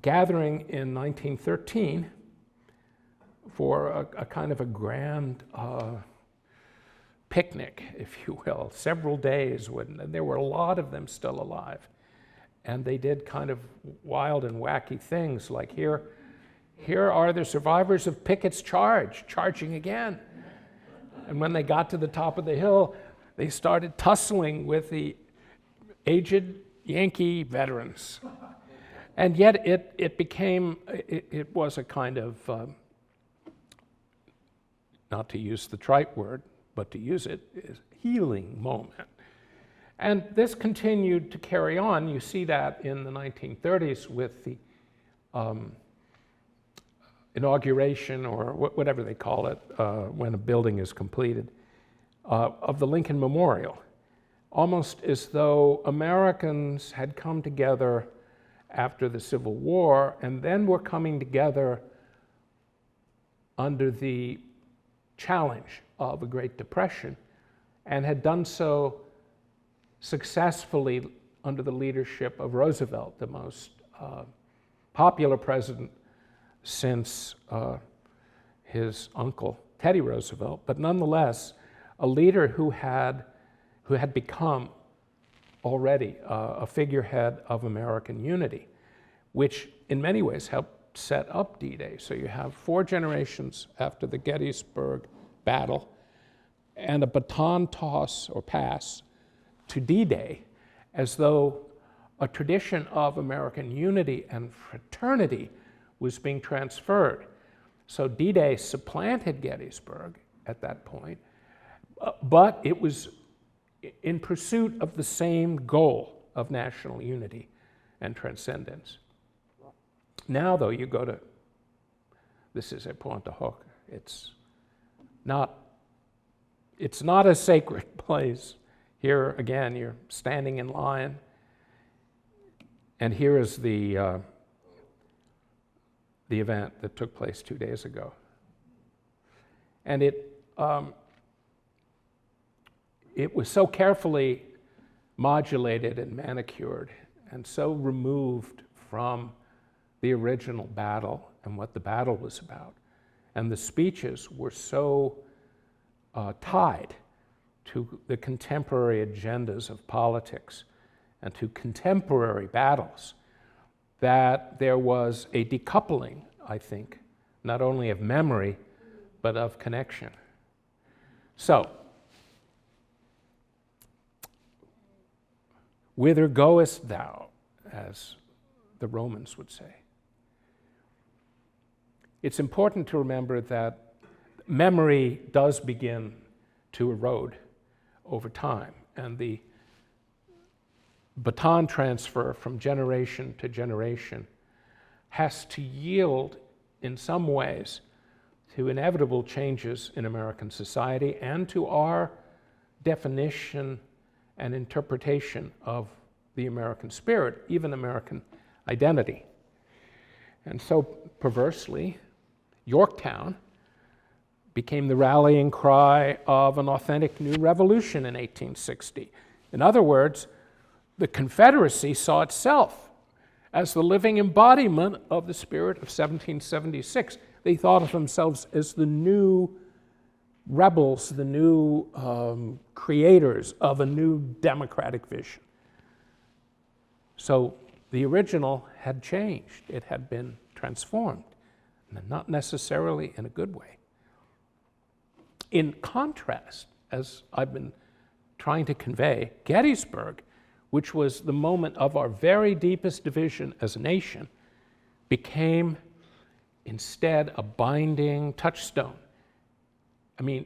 gathering in 1913 for a kind of a grand picnic, if you will, several days when there were a lot of them still alive. And they did kind of wild and wacky things, like here are the survivors of Pickett's charge, charging again. And when they got to the top of the hill, they started tussling with the aged Yankee veterans. And yet it was a kind of, not to use the trite word, but to use it, is healing moment. And this continued to carry on. You see that in the 1930s with the inauguration, or whatever they call it, when a building is completed, of the Lincoln Memorial. Almost as though Americans had come together after the Civil War and then were coming together under the challenge of a Great Depression, and had done so successfully under the leadership of Roosevelt, the most popular president since his uncle Teddy Roosevelt, but nonetheless a leader who had become already a figurehead of American unity, which in many ways helped set up D-Day. So you have 4 generations after the Gettysburg battle and a baton toss or pass to D-Day, as though a tradition of American unity and fraternity was being transferred. So D-Day supplanted Gettysburg at that point, but it was in pursuit of the same goal of national unity and transcendence. Now, though, you go to, this is at Pointe du Hoc, it's not a sacred place. Here, again, you're standing in line, and here is the event that took place 2 days ago. And it was so carefully modulated and manicured and so removed from the original battle and what the battle was about. And the speeches were so tied to the contemporary agendas of politics and to contemporary battles that there was a decoupling, I think, not only of memory, but of connection. So, whither goest thou, as the Romans would say? It's important to remember that memory does begin to erode over time, and the baton transfer from generation to generation has to yield in some ways to inevitable changes in American society and to our definition and interpretation of the American spirit, even American identity. And so, perversely, Yorktown became the rallying cry of an authentic new revolution in 1860. In other words, the Confederacy saw itself as the living embodiment of the spirit of 1776. They thought of themselves as the new rebels, the new creators of a new democratic vision. So the original had changed. It had been transformed, not necessarily in a good way. In contrast, as I've been trying to convey, Gettysburg, which was the moment of our very deepest division as a nation, became instead a binding touchstone. I mean,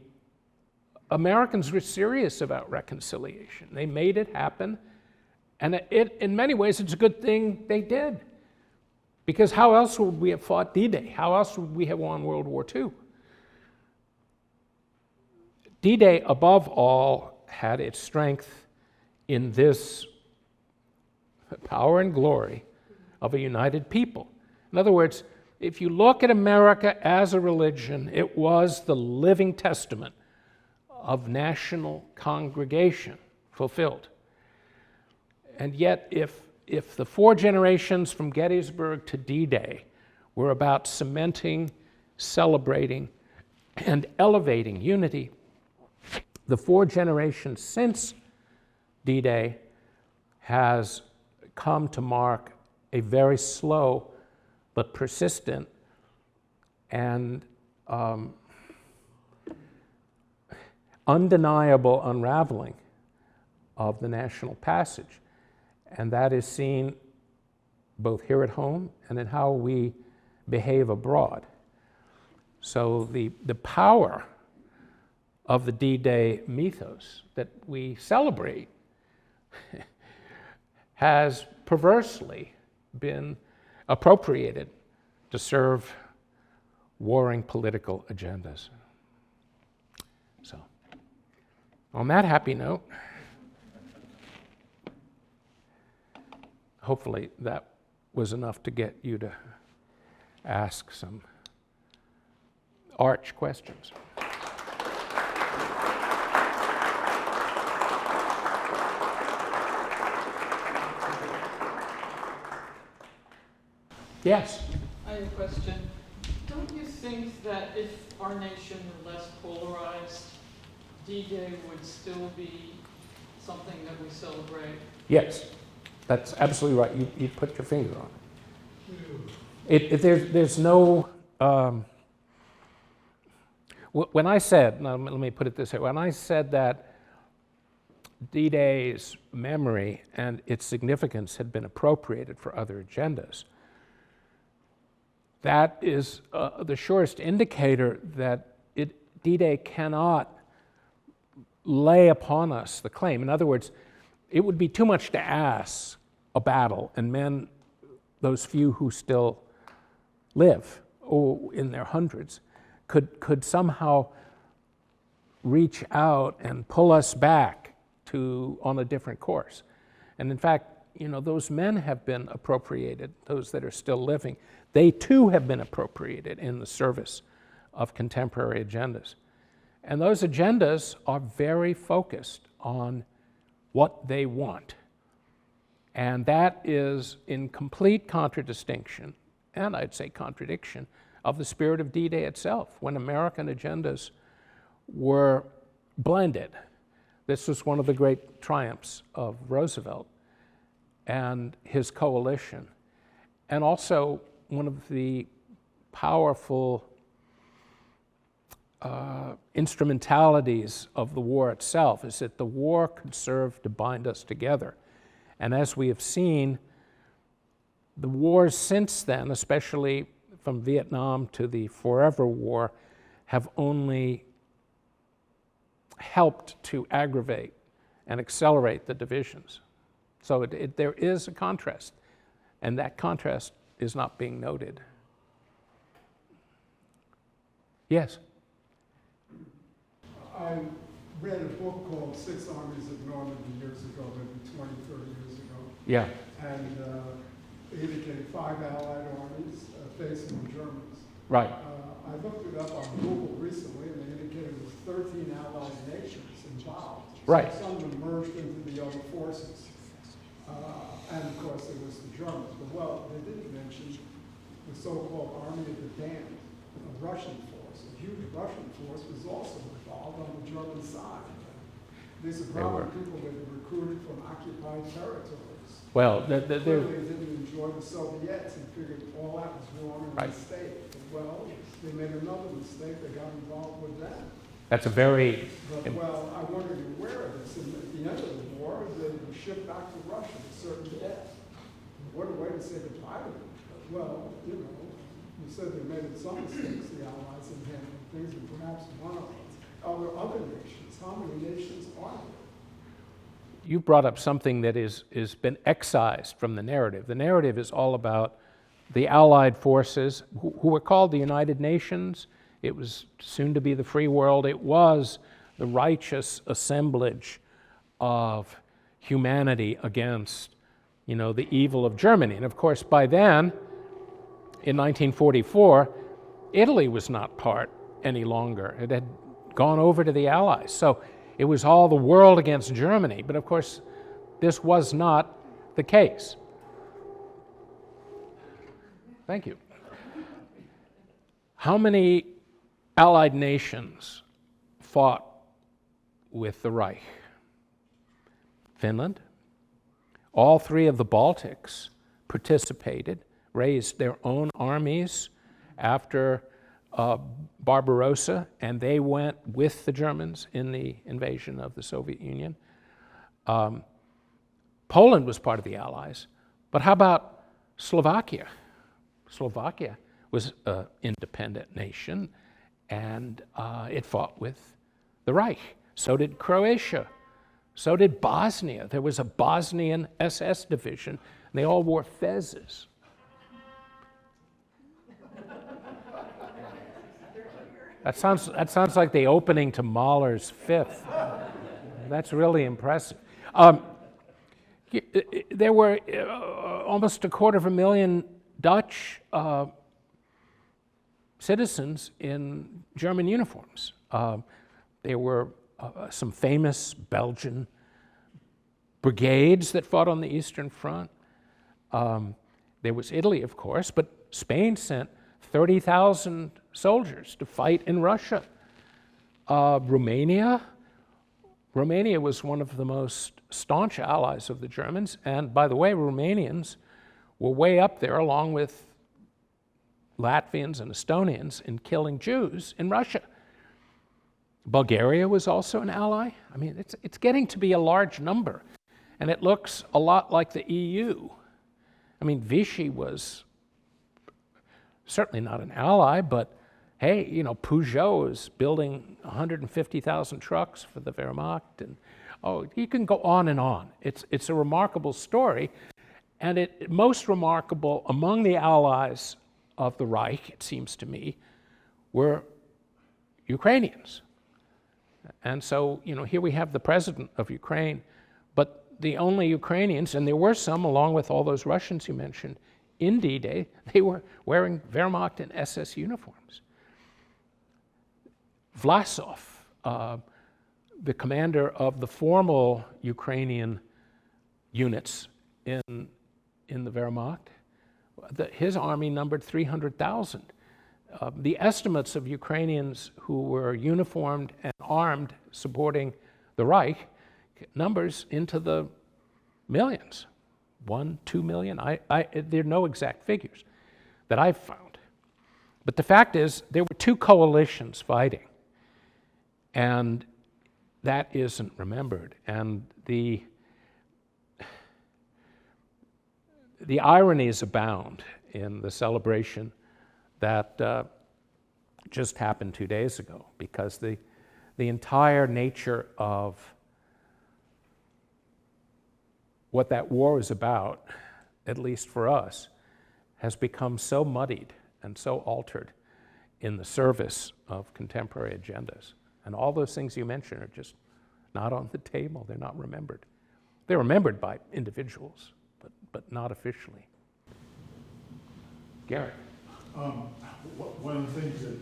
Americans were serious about reconciliation. They made it happen, and in many ways, it's a good thing they did. Because how else would we have fought D-Day? How else would we have won World War II? D-Day, above all, had its strength in this power and glory of a united people. In other words, if you look at America as a religion, it was the living testament of national congregation fulfilled. And yet, if the 4 generations from Gettysburg to D-Day were about cementing celebrating and elevating unity. The 4 generations since D-Day has come to mark a very slow but persistent and undeniable unraveling of the national passage. And that is seen both here at home and in how we behave abroad. So the power of the D-Day mythos that we celebrate has perversely been appropriated to serve warring political agendas. So, on that happy note, hopefully that was enough to get you to ask some arch questions. Yes? I have a question. Don't you think that if our nation were less polarized, D-Day would still be something that we celebrate? Yes, that's absolutely right. You put your finger on it. There's no... when I said, now let me put it this way, when I said that D-Day's memory and its significance had been appropriated for other agendas, that is the surest indicator that D-Day cannot lay upon us the claim. In other words, it would be too much to ask a battle, and men, those few who still live, in their hundreds, could somehow reach out and pull us back on a different course. And in fact, those men have been appropriated, those that are still living. They too have been appropriated in the service of contemporary agendas. And those agendas are very focused on what they want. And that is in complete contradistinction, and I'd say contradiction, of the spirit of D-Day itself, when American agendas were blended. This was one of the great triumphs of Roosevelt and his coalition, and also one of the powerful instrumentalities of the war itself is that the war could serve to bind us together. And as we have seen, the wars since then, especially from Vietnam to the Forever War, have only helped to aggravate and accelerate the divisions. So there is a contrast, and that contrast is not being noted. Yes? I read a book called Six Armies of Normandy years ago, maybe 20, 30 years ago. Yeah. And it indicated 5 Allied armies facing the Germans. Right. I looked it up on Google recently, and they indicated it was 13 Allied nations involved. Right. So some of them merged into the other forces. And of course, there was the Germans. But well, they didn't mention the so-called Army of the Damned, a Russian force. A huge Russian force was also involved on the German side. These are probably people that were recruited from occupied territories. Well, Clearly didn't enjoy the Soviets and figured all that was wrong and a Right. mistake. Well, they made another mistake. They got involved with them. that's a very... But, well, I wonder if you're aware of this. And at the end of the war, they were shipped back to Russia to certain death. What a way to say goodbye to them. Well, you said they made some mistakes, the Allies, in handling things, and perhaps one of them. Are there other nations? How many nations are there? You brought up something that is been excised from the narrative. The narrative is all about the Allied forces, who were called the United Nations. It was soon to be the free world. It was the righteous assemblage of humanity against, the evil of Germany. And of course, by then, in 1944, Italy was not part any longer. It had gone over to the Allies. So it was all the world against Germany. But of course, this was not the case. Thank you. How many Allied nations fought with the Reich? Finland. All three of the Baltics participated, raised their own armies after Barbarossa, and they went with the Germans in the invasion of the Soviet Union. Poland was part of the Allies, but how about Slovakia? Slovakia was an independent nation, and it fought with the Reich. So did Croatia. So did Bosnia. There was a Bosnian SS division, and they all wore fezzes. That sounds like the opening to Mahler's Fifth. That's really impressive. There were almost 250,000 Dutch citizens in German uniforms. There were some famous Belgian brigades that fought on the Eastern Front. There was Italy, of course, but Spain sent 30,000 soldiers to fight in Russia. Romania was one of the most staunch allies of the Germans, and by the way, Romanians were way up there along with Latvians and Estonians in killing Jews in Russia. Bulgaria was also an ally. I mean, it's getting to be a large number, and it looks a lot like the EU. I mean, Vichy was certainly not an ally, but hey, you know, Peugeot is building 150,000 trucks for the Wehrmacht, and you can go on and on. It's a remarkable story, and it most remarkable among the allies of the Reich, it seems to me, were Ukrainians. And so, you know, here we have the president of Ukraine, but the only Ukrainians, and there were some along with all those Russians you mentioned, in D-Day, they were wearing Wehrmacht and SS uniforms. Vlahos, the commander of the formal Ukrainian units in the Wehrmacht, his army numbered 300,000. The estimates of Ukrainians who were uniformed and armed supporting the Reich numbers into the millions. 1, 2 million. There are no exact figures that I've found. But the fact is, there were two coalitions fighting, and that isn't remembered. And the ironies abound in the celebration that just happened 2 days ago, because the entire nature of what that war is about, at least for us, has become so muddied and so altered in the service of contemporary agendas. And all those things you mentioned are just not on the table. They're not remembered. They're remembered by individuals, but not officially. Gary. One of the things that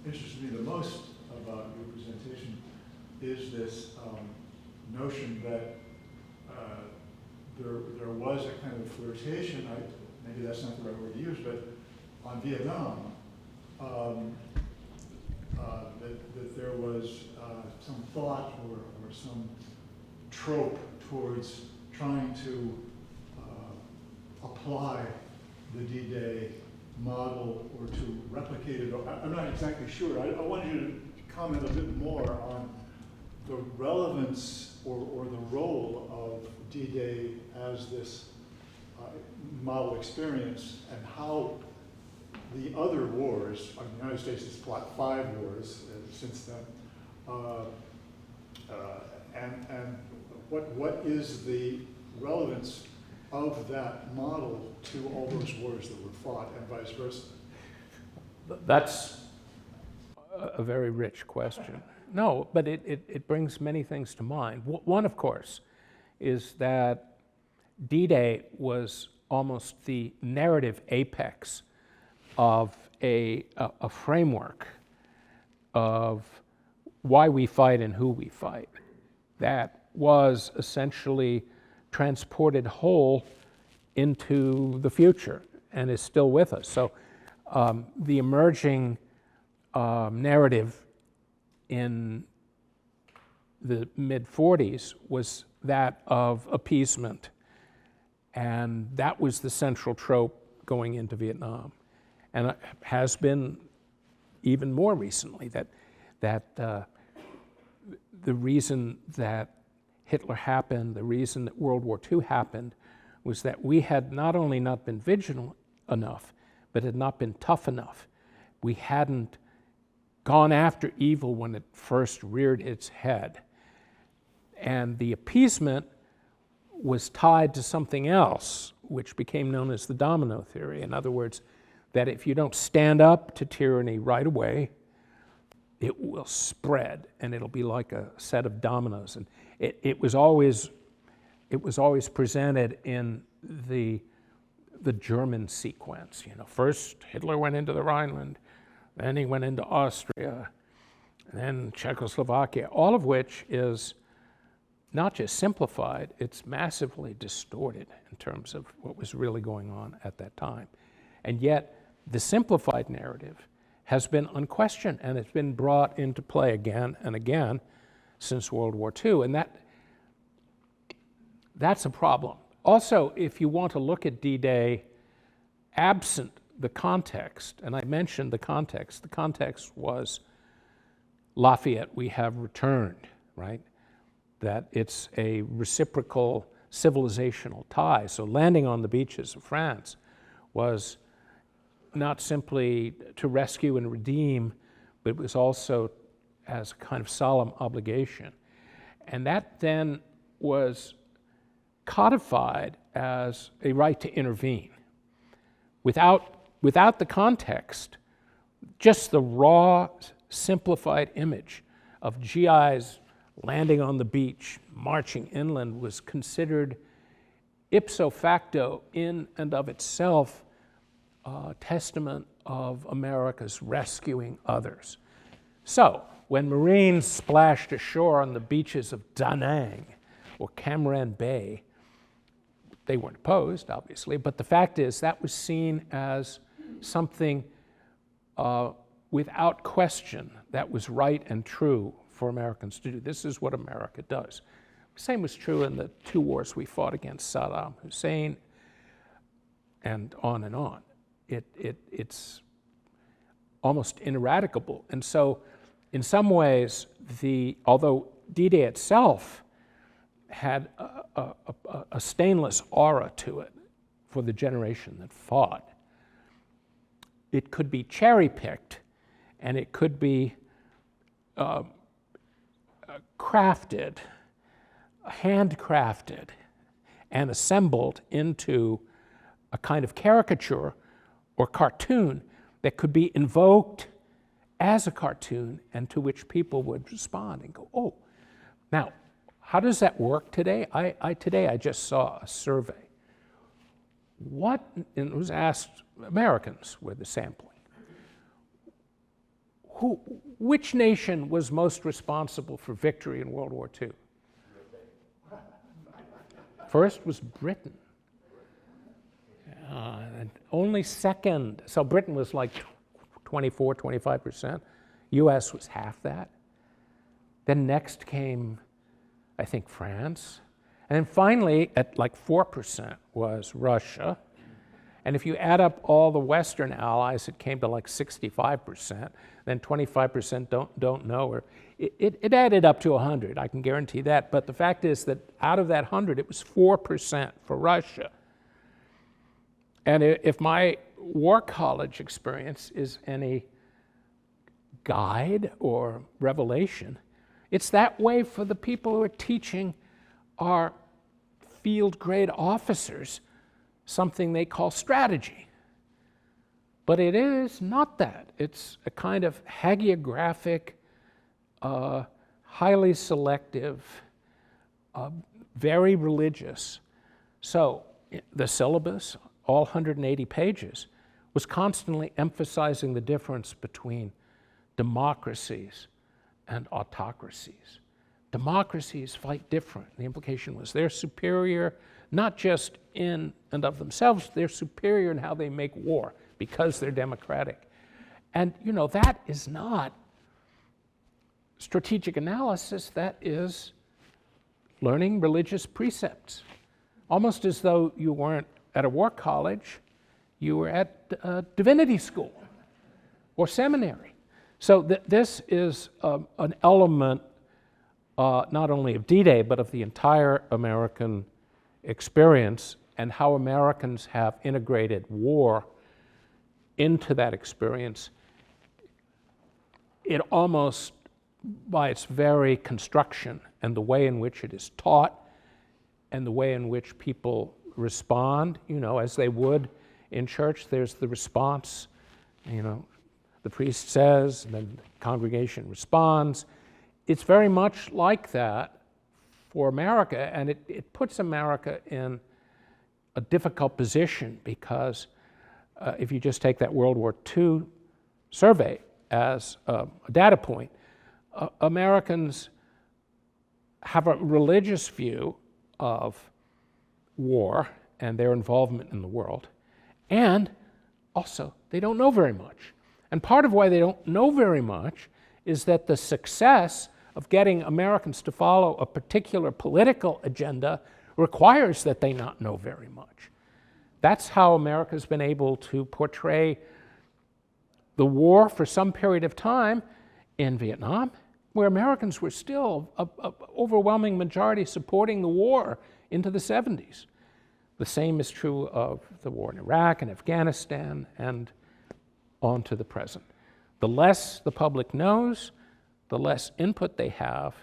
interests me the most about your presentation is this notion that there was a kind of flirtation, maybe that's not the right word to use, but on Vietnam, that there was some thought or some trope towards trying to apply the D-Day model or to replicate it. I'm not exactly sure. I want you to comment a bit more on the relevance or the role of D-Day as this model experience, and how the other wars, the United States has fought 5 wars since then, and what is the relevance of that model to all those wars that were fought, and vice versa? That's a very rich question. No, but it brings many things to mind. One, of course, is that D-Day was almost the narrative apex of a framework of why we fight and who we fight. That was essentially transported whole into the future and is still with us. So the emerging narrative in the mid-40s was that of appeasement. And that was the central trope going into Vietnam. And it has been even more recently that the reason that Hitler happened, the reason that World War II happened, was that we had not only not been vigilant enough, but had not been tough enough. We hadn't gone after evil when it first reared its head. And the appeasement was tied to something else, which became known as the domino theory. In other words, that if you don't stand up to tyranny right away, it will spread, and it'll be like a set of dominoes. And it was always presented in the German sequence. You know, first Hitler went into the Rhineland, then he went into Austria, and then Czechoslovakia, all of which is not just simplified, it's massively distorted in terms of what was really going on at that time. And yet, the simplified narrative has been unquestioned, and it's been brought into play again and again since World War II, and that's a problem. Also, if you want to look at D-Day absent the context, and I mentioned the context was Lafayette, we have returned, right? That it's a reciprocal civilizational tie. So landing on the beaches of France was not simply to rescue and redeem, but it was also as a kind of solemn obligation. And that then was codified as a right to intervene. Without the context, just the raw, simplified image of GIs landing on the beach, marching inland, was considered ipso facto in and of itself a testament of America's rescuing others. So, when Marines splashed ashore on the beaches of Da Nang or Cam Ranh Bay, they weren't opposed, obviously, but the fact is that was seen as something without question that was right and true for Americans to do. This is what America does. The same was true in the 2 wars we fought against Saddam Hussein, and on and on. It's almost ineradicable. And so, in some ways, although D-Day itself had a stainless aura to it for the generation that fought, it could be cherry-picked, and it could be crafted, handcrafted, and assembled into a kind of caricature or cartoon that could be invoked as a cartoon and to which people would respond and go, oh. Now, how does that work today? Today I just saw a survey. And it was asked, Americans were the sampling. Which nation was most responsible for victory in World War II? First was Britain. And only second, so Britain was like 24, 25%. US was half that. Then next came, I think, France. And then finally, at like 4% was Russia. And if you add up all the Western allies, it came to like 65%. Then 25% don't know. Or it added up to 100, I can guarantee that. But the fact is that out of that 100, it was 4% for Russia. And if my war college experience is any guide or revelation, it's that way for the people who are teaching our field grade officers something they call strategy. But it is not that. It's a kind of hagiographic, highly selective, very religious. So the syllabus, all 180 pages, was constantly emphasizing the difference between democracies and autocracies. Democracies fight different. The implication was they're superior, not just in and of themselves, they're superior in how they make war because they're democratic. And, that is not strategic analysis, that is learning religious precepts. Almost as though you weren't at a war college, you were at divinity school or seminary. So this is an element not only of D-Day, but of the entire American experience and how Americans have integrated war into that experience. It almost, by its very construction and the way in which it is taught and the way in which people respond, as they would in church, there's the response, the priest says, and then the congregation responds. It's very much like that for America, and it puts America in a difficult position because if you just take that World War II survey as a data point, Americans have a religious view of war and their involvement in the world, and also they don't know very much. And part of why they don't know very much is that the success of getting Americans to follow a particular political agenda requires that they not know very much. That's how America's been able to portray the war for some period of time in Vietnam, where Americans were still an overwhelming majority supporting the war into the 70s. The same is true of the war in Iraq and Afghanistan and on to the present. The less the public knows, the less input they have,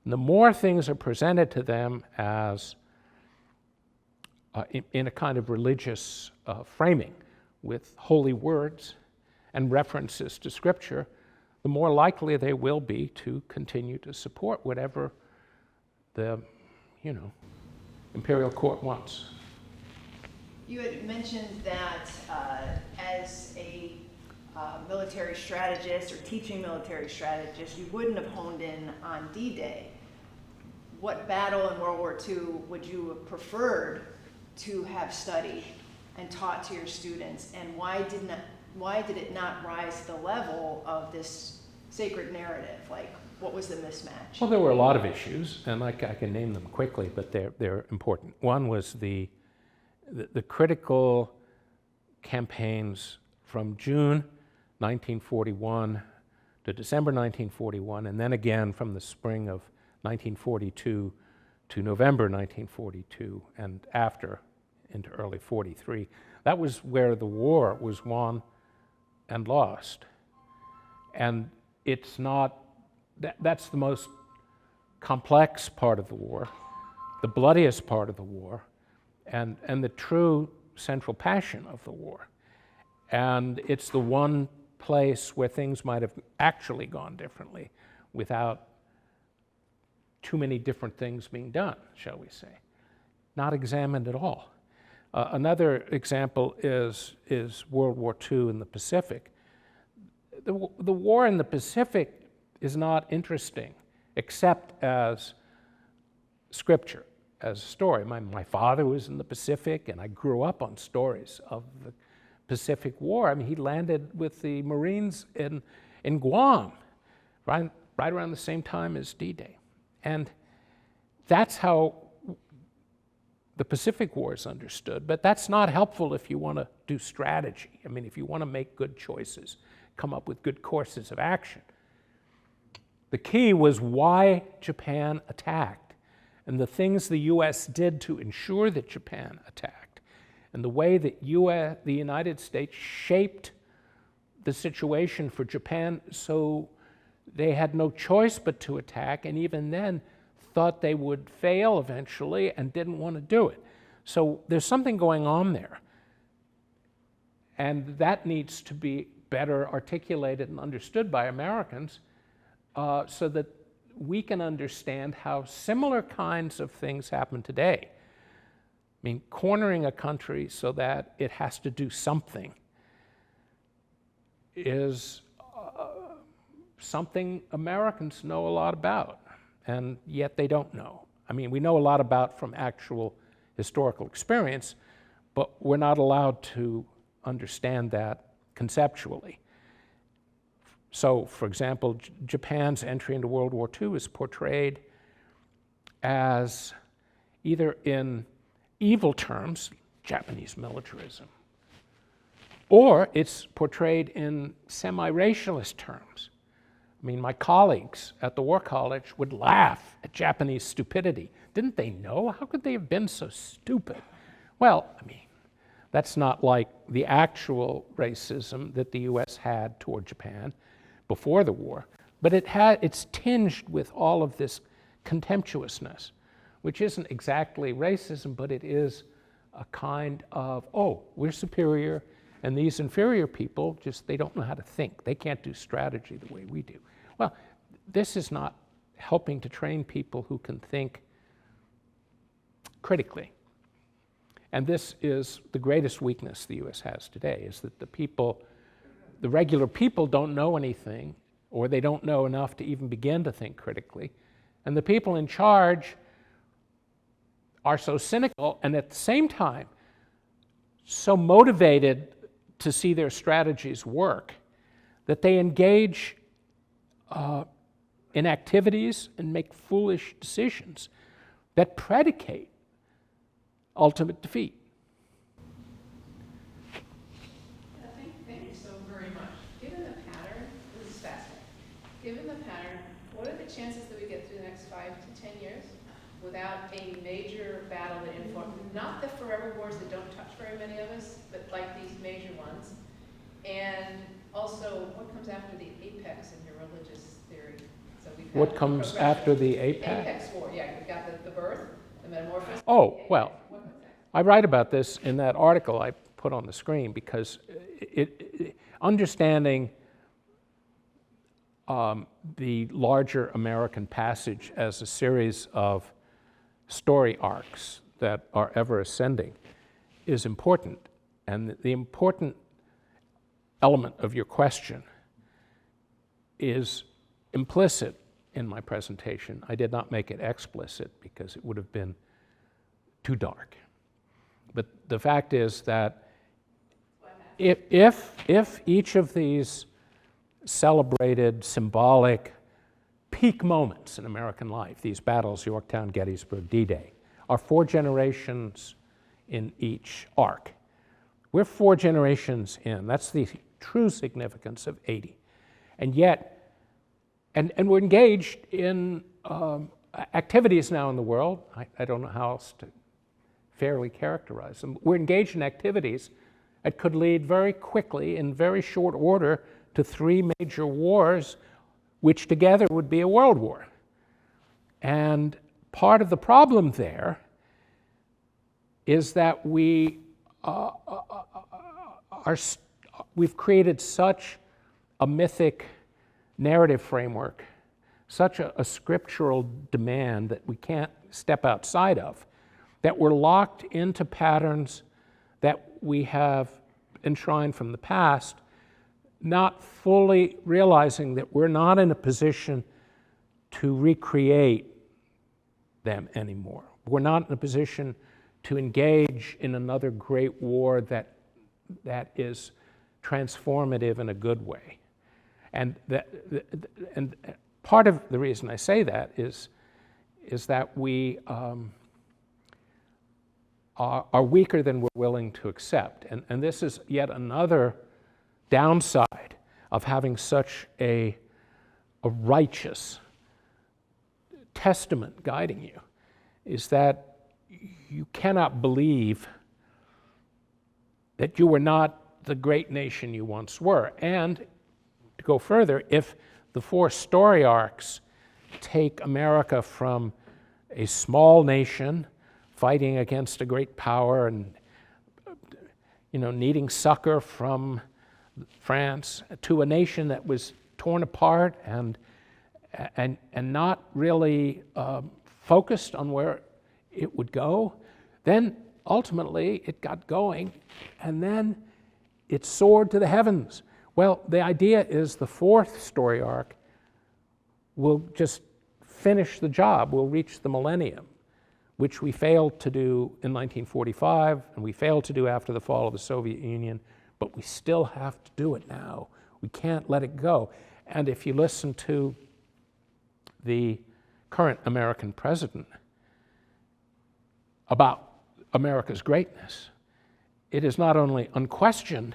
and the more things are presented to them as in a kind of religious framing with holy words and references to Scripture, the more likely they will be to continue to support whatever the, imperial court wants. You had mentioned that as a military strategist or teaching military strategist, you wouldn't have honed in on D-Day. What battle in World War II would you have preferred to have studied and taught to your students, and why did it not rise to the level of this sacred narrative? Like, what was the mismatch? Well, there were a lot of issues, and I can name them quickly, but they're important. One was the critical campaigns from June 1941 to December 1941, and then again from the spring of 1942 to November 1942, and after into early 43. That was where the war was won and lost. And it's not, that's the most complex part of the war, the bloodiest part of the war, and the true central passion of the war. And it's the one place where things might have actually gone differently without too many different things being done, shall we say. Not examined at all. Another example is World War II in the Pacific. The war in the Pacific is not interesting except as scripture, as a story. My father was in the Pacific, and I grew up on stories of the Pacific War. I mean, he landed with the Marines in Guam, right around the same time as D-Day. And that's how the Pacific War is understood, but that's not helpful if you want to do strategy. I mean, if you want to make good choices, come up with good courses of action. The key was why Japan attacked, and the things the U.S. did to ensure that Japan attacked, and the way that the United States shaped the situation for Japan so they had no choice but to attack, and even then thought they would fail eventually and didn't want to do it. So there's something going on there. And that needs to be better articulated and understood by Americans so that we can understand how similar kinds of things happen today. I mean, cornering a country so that it has to do something is something Americans know a lot about, and yet they don't know. I mean, we know a lot about from actual historical experience, but we're not allowed to understand that conceptually. So, for example, Japan's entry into World War II is portrayed as either in evil terms, Japanese militarism, or it's portrayed in semi-racialist terms. I mean, my colleagues at the War College would laugh at Japanese stupidity. Didn't they know? How could they have been so stupid? Well, I mean, that's not like the actual racism that the US had toward Japan before the war, but it's tinged with all of this contemptuousness, which isn't exactly racism, but it is a kind of, oh, we're superior, and these inferior people they don't know how to think. They can't do strategy the way we do. Well, this is not helping to train people who can think critically. And this is the greatest weakness the US has today, is that the regular people don't know anything, or they don't know enough to even begin to think critically. And the people in charge are so cynical and at the same time so motivated to see their strategies work that they engage in activities and make foolish decisions that predicate ultimate defeat. Thank you so very much. Given the pattern, this is fascinating. Given the pattern, what are the chances that we get through the next 5 to 10 years without a major battle that informs, not the forever wars that don't touch very many of us, but like these major ones? And also, what comes after the apex in your religious theory? So we've had What comes after the apex? Apex war, yeah, we've got the birth, the metamorphosis. Oh, the well, apex. What comes next? I write about this in that article I put on the screen because understanding the larger American passage as a series of story arcs that are ever ascending is important. And the important element of your question is implicit in my presentation. I did not make it explicit because it would have been too dark. But the fact is that if each of these celebrated symbolic peak moments in American life, these battles, Yorktown, Gettysburg, D-Day, are 4 generations in each arc. We're 4 generations in. That's the true significance of 80. And yet, and we're engaged in activities now in the world. I don't know how else to fairly characterize them. We're engaged in activities that could lead very quickly, in very short order, to 3 major wars, which together would be a world war. And part of the problem there is that we've created such a mythic narrative framework, such a scriptural demand that we can't step outside of, that we're locked into patterns that we have enshrined from the past, not fully realizing that we're not in a position to recreate them anymore. We're not in a position to engage in another great war that is transformative in a good way. And part of the reason I say that is that we are weaker than we're willing to accept. And this is yet another downside of having such a righteous testament guiding you, is that you cannot believe that you were not the great nation you once were. And to go further, if the 4 story arcs take America from a small nation fighting against a great power and needing succor from France to a nation that was torn apart and not really focused on where it would go, then ultimately it got going, and then it soared to the heavens. Well, the idea is the 4th story arc will just finish the job. We'll reach the millennium, which we failed to do in 1945, and we failed to do after the fall of the Soviet Union, but we still have to do it now. We can't let it go. And if you listen to the current American president about America's greatness, it is not only unquestioned,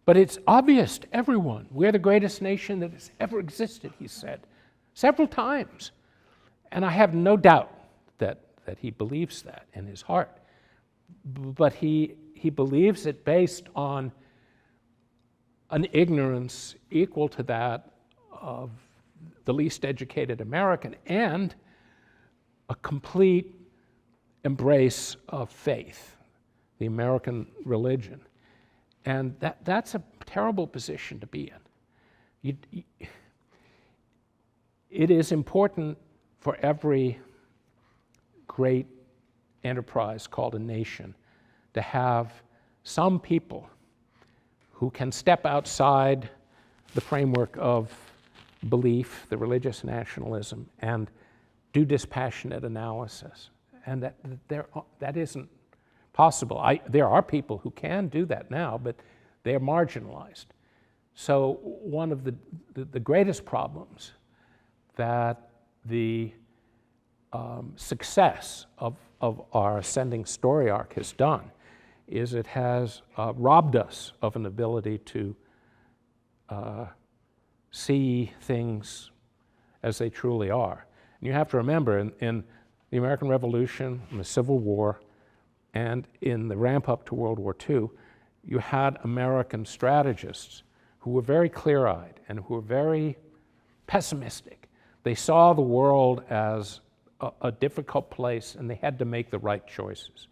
but it's obvious to everyone. We're the greatest nation that has ever existed, he said, several times. And I have no doubt that he believes that in his heart. But he believes it based on an ignorance equal to that of the least educated American and a complete embrace of faith, the American religion. And that's a terrible position to be in. It is important for every great enterprise called a nation to have some people who can step outside the framework of belief, the religious nationalism, and do dispassionate analysis. And that isn't possible. There are people who can do that now, but they are marginalized. So one of the greatest problems that the success of our ascending story arc has done is it has robbed us of an ability to see things as they truly are. And you have to remember, in the American Revolution, in the Civil War, and in the ramp up to World War II, you had American strategists who were very clear-eyed and who were very pessimistic. They saw the world as a difficult place, and they had to make the right choices.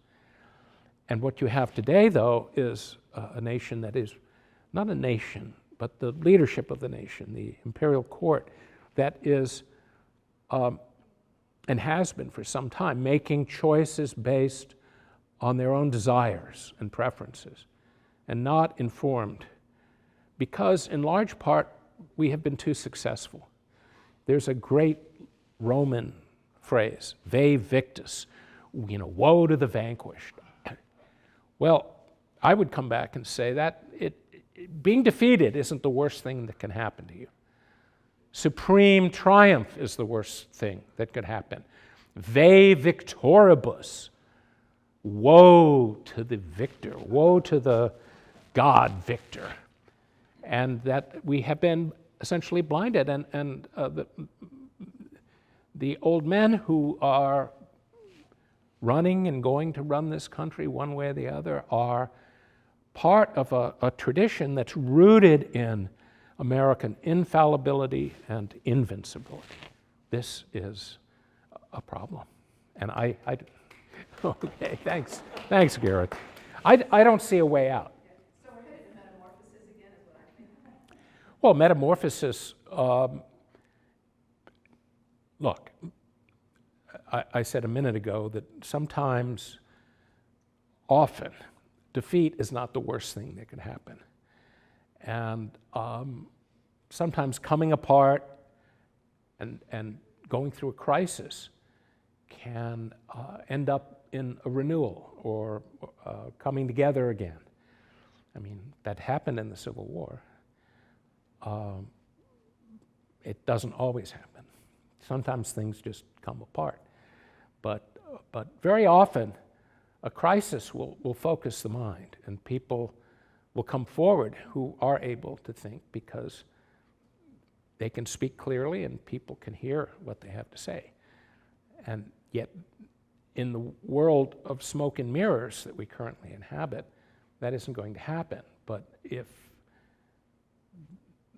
And what you have today, though, is a nation that is not a nation, but the leadership of the nation, the imperial court, that is, and has been for some time, making choices based on their own desires and preferences, and not informed, because in large part, we have been too successful. There's a great Roman phrase, vae victis, woe to the vanquished. Well, I would come back and say that being defeated isn't the worst thing that can happen to you. Supreme triumph is the worst thing that could happen. Vae victoribus, woe to the victor, woe to the God victor. And that we have been essentially blinded, and the old men who are running and going to run this country one way or the other are part of a tradition that's rooted in American infallibility and invincibility. This is a problem. And okay, thanks, Garrett. I don't see a way out. So we're headed to metamorphosis again, is what I think. Well, metamorphosis, look, I said a minute ago that sometimes, often, defeat is not the worst thing that could happen. And sometimes coming apart and going through a crisis can end up in a renewal or coming together again. I mean, that happened in the Civil War. It doesn't always happen. Sometimes things just come apart. But very often, a crisis will focus the mind, and people will come forward who are able to think because they can speak clearly and people can hear what they have to say. And yet, in the world of smoke and mirrors that we currently inhabit, that isn't going to happen. But if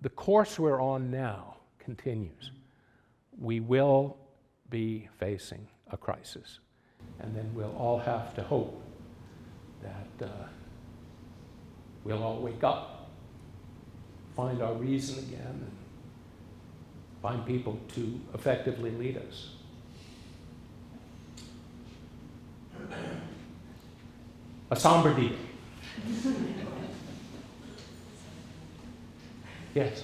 the course we're on now continues, we will be facing a crisis. And then we'll all have to hope that we'll all wake up, find our reason again, and find people to effectively lead us. A somber deal. Yes.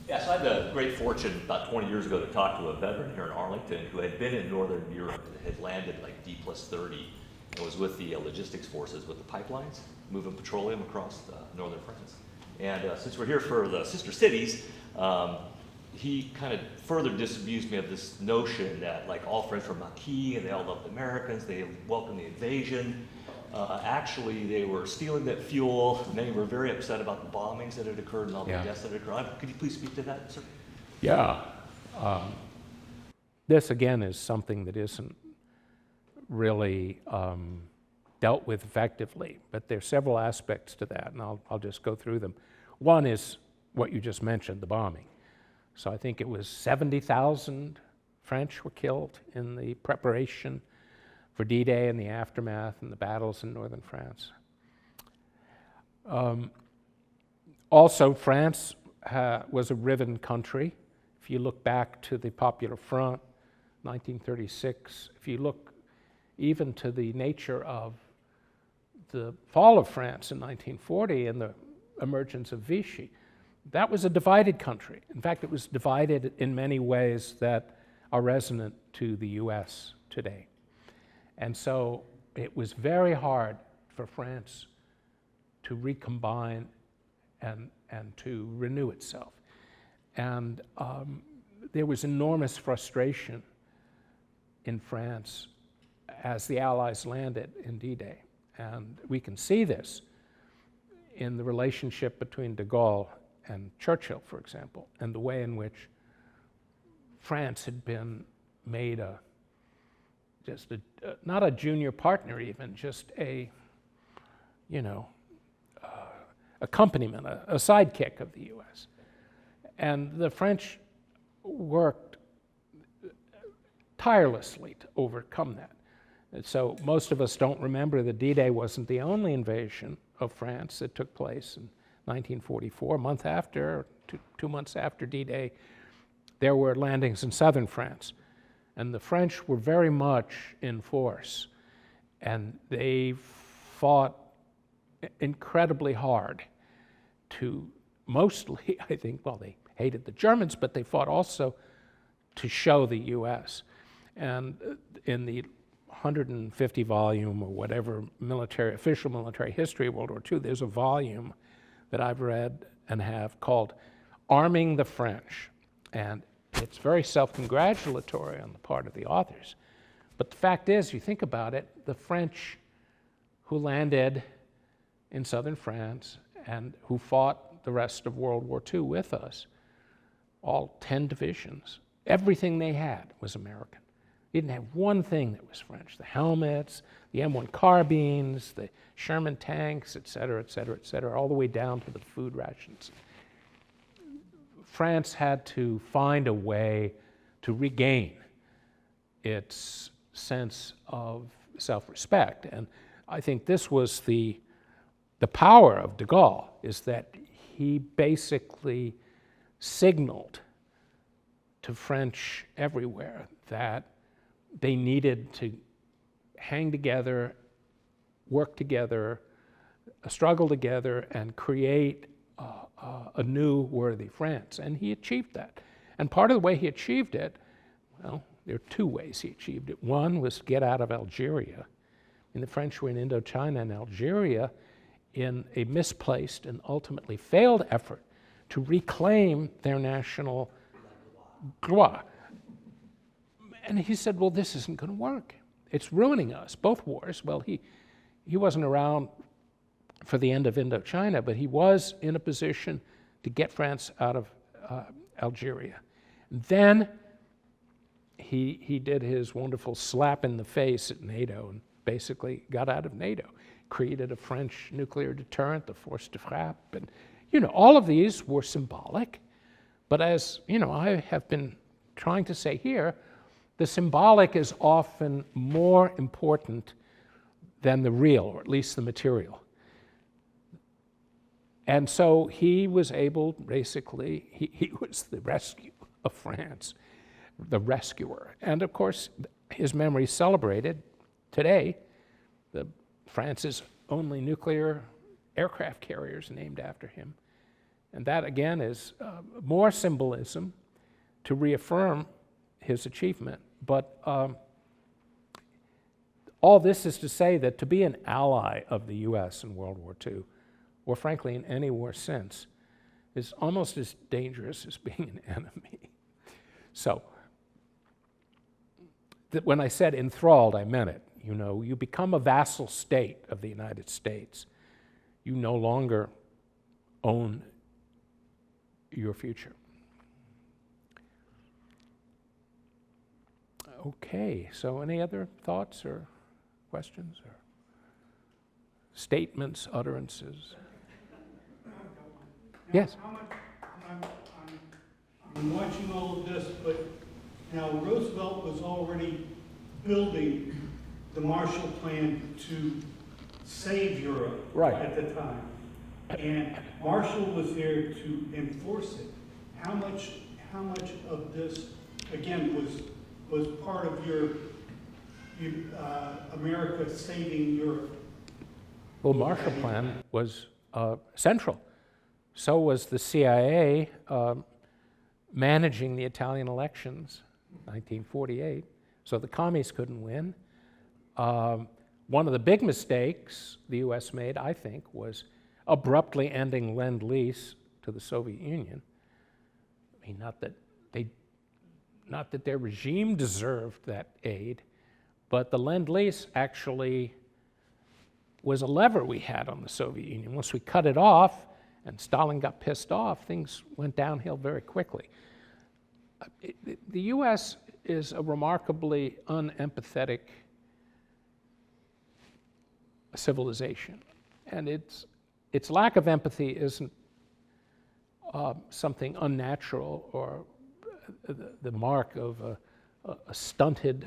Yes, I had the great fortune about 20 years ago to talk to a veteran here in Arlington who had been in Northern Europe, had landed like D+30, and was with the logistics forces with the pipelines, moving petroleum across northern France. And since we're here for the sister cities, he kind of further disabused me of this notion that like all French were Maquis and they all loved the Americans, they welcomed the invasion. Actually, they were stealing that fuel. Many were very upset about the bombings that had occurred and all the deaths that had occurred. Could you please speak to that, sir? Yeah. This, again, is something that isn't really dealt with effectively, but there are several aspects to that, and I'll just go through them. One is what you just mentioned, the bombing. So I think it was 70,000 French were killed in the preparation for D-Day and the aftermath and the battles in northern France. Also, France was a riven country. If you look back to the Popular Front, 1936, if you look even to the nature of the fall of France in 1940 and the emergence of Vichy, that was a divided country. In fact, it was divided in many ways that are resonant to the US today. And so it was very hard for France to recombine and to renew itself. And there was enormous frustration in France as the Allies landed in D-Day. And we can see this in the relationship between de Gaulle and Churchill, for example, and the way in which France had been made not a junior partner even, just a accompaniment, a sidekick of the US. And the French worked tirelessly to overcome that. And so most of us don't remember that D-Day wasn't the only invasion of France that took place in 1944. A month after, 2 months after D-Day, there were landings in southern France. And the French were very much in force. And they fought incredibly hard to mostly, I think, well, they hated the Germans, but they fought also to show the US. And in the 150 volume or whatever official military history of World War II, there's a volume that I've read and have called Arming the French. And it's very self-congratulatory on the part of the authors. But the fact is, you think about it, the French who landed in southern France and who fought the rest of World War II with us, all 10 divisions, everything they had was American. They didn't have one thing that was French. The helmets, the M1 carbines, the Sherman tanks, et cetera, all the way down to the food rations. France had to find a way to regain its sense of self-respect. And I think this was the power of de Gaulle, is that he basically signaled to French everywhere that they needed to hang together, work together, struggle together, and create a new worthy France. And he achieved that. And part of the way he achieved it, well, there are two ways he achieved it. One was to get out of Algeria. And the French were in Indochina and Algeria in a misplaced and ultimately failed effort to reclaim their national gloire. And he said, well, this isn't going to work. It's ruining us, both wars. Well, he wasn't around for the end of Indochina, but he was in a position to get France out of Algeria. And then he did his wonderful slap in the face at NATO and basically got out of NATO, created a French nuclear deterrent, the force de frappe. And, all of these were symbolic. But as, I have been trying to say here, the symbolic is often more important than the real, or at least the material. And so he was able, basically, he was the rescue of France, the rescuer. And of course, his memory is celebrated today. France's only nuclear aircraft carriers named after him. And that, again, is more symbolism to reaffirm his achievement. But all this is to say that to be an ally of the US in World War II or frankly in any war since, is almost as dangerous as being an enemy. So, when I said enthralled, I meant it. You know, you become a vassal state of the United States. You no longer own your future. Okay, so any other thoughts or questions or statements, utterances? Yes? How much, I'm watching all of this, but now Roosevelt was already building the Marshall Plan to save Europe Right. at the time. And Marshall was there to enforce it. How much of this, again, was part of your America saving Europe? Well, Marshall Plan was central. So was the CIA managing the Italian elections, 1948. So the commies couldn't win. One of the big mistakes the U.S. made, I think, was abruptly ending Lend-Lease to the Soviet Union. I mean, not that their regime deserved that aid, but the Lend-Lease actually was a lever we had on the Soviet Union. Once we cut it off and Stalin got pissed off, things went downhill very quickly. The U.S. is a remarkably unempathetic civilization, and its lack of empathy isn't something unnatural or the mark of a stunted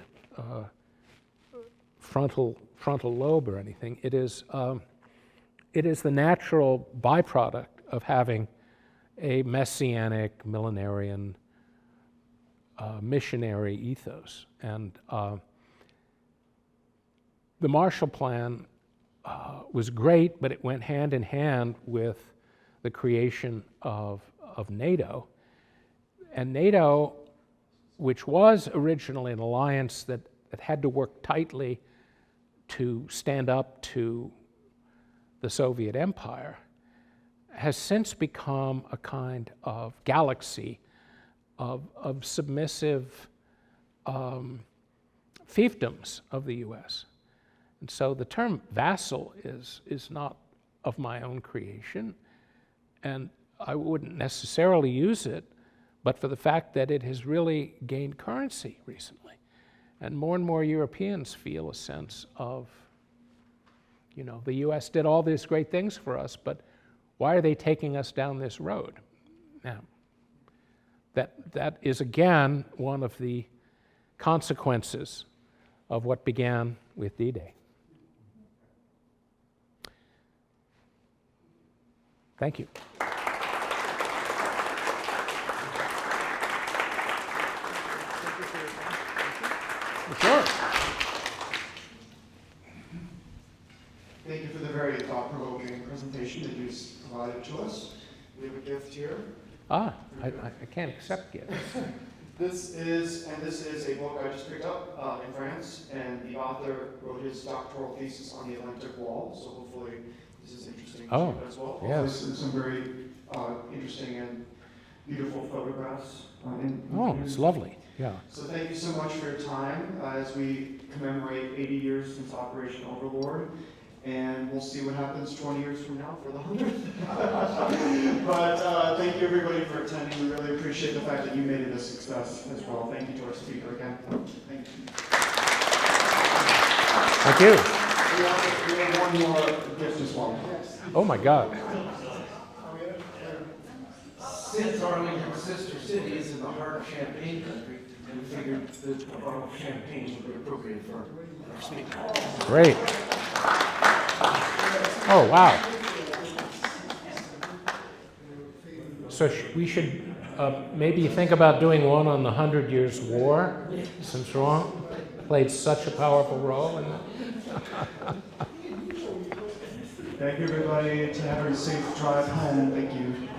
frontal lobe or anything. It is the natural byproduct of having a messianic, millenarian, missionary ethos. And the Marshall Plan was great, but it went hand in hand with the creation of NATO. And NATO, which was originally an alliance that had to work tightly to stand up to the Soviet Empire, has since become a kind of galaxy of submissive fiefdoms of the U.S. And so the term vassal is not of my own creation, and I wouldn't necessarily use it, but for the fact that it has really gained currency recently. And more Europeans feel a sense of, you know, the U.S. did all these great things for us, but why are they taking us down this road? Now, that is again one of the consequences of what began with D-Day. Thank you. Sure. Thank you for the very thought-provoking presentation that you just provided to us. We have a gift here. I can't accept gifts. This is a book I just picked up in France, and the author wrote his doctoral thesis on the Atlantic Wall, so hopefully this is interesting to you as well. Yes. There's some very interesting and beautiful photographs. It's lovely. Yeah. So thank you so much for your time as we commemorate 80 years since Operation Overlord. And we'll see what happens 20 years from now for the 100th. But thank you everybody for attending. We really appreciate the fact that you made it a success as well. Thank you to our speaker again. Thank you. Thank you. We have one more gift as well. Oh my God. Since Arlington's sister city is in the heart of Champagne country, and we figured that a bottle of champagne would be appropriate for our speaker. Great. Oh, wow. So we should maybe think about doing one on the 100 Years' War, since Ron played such a powerful role in that. Thank you everybody. To have a safe drive home. Thank you.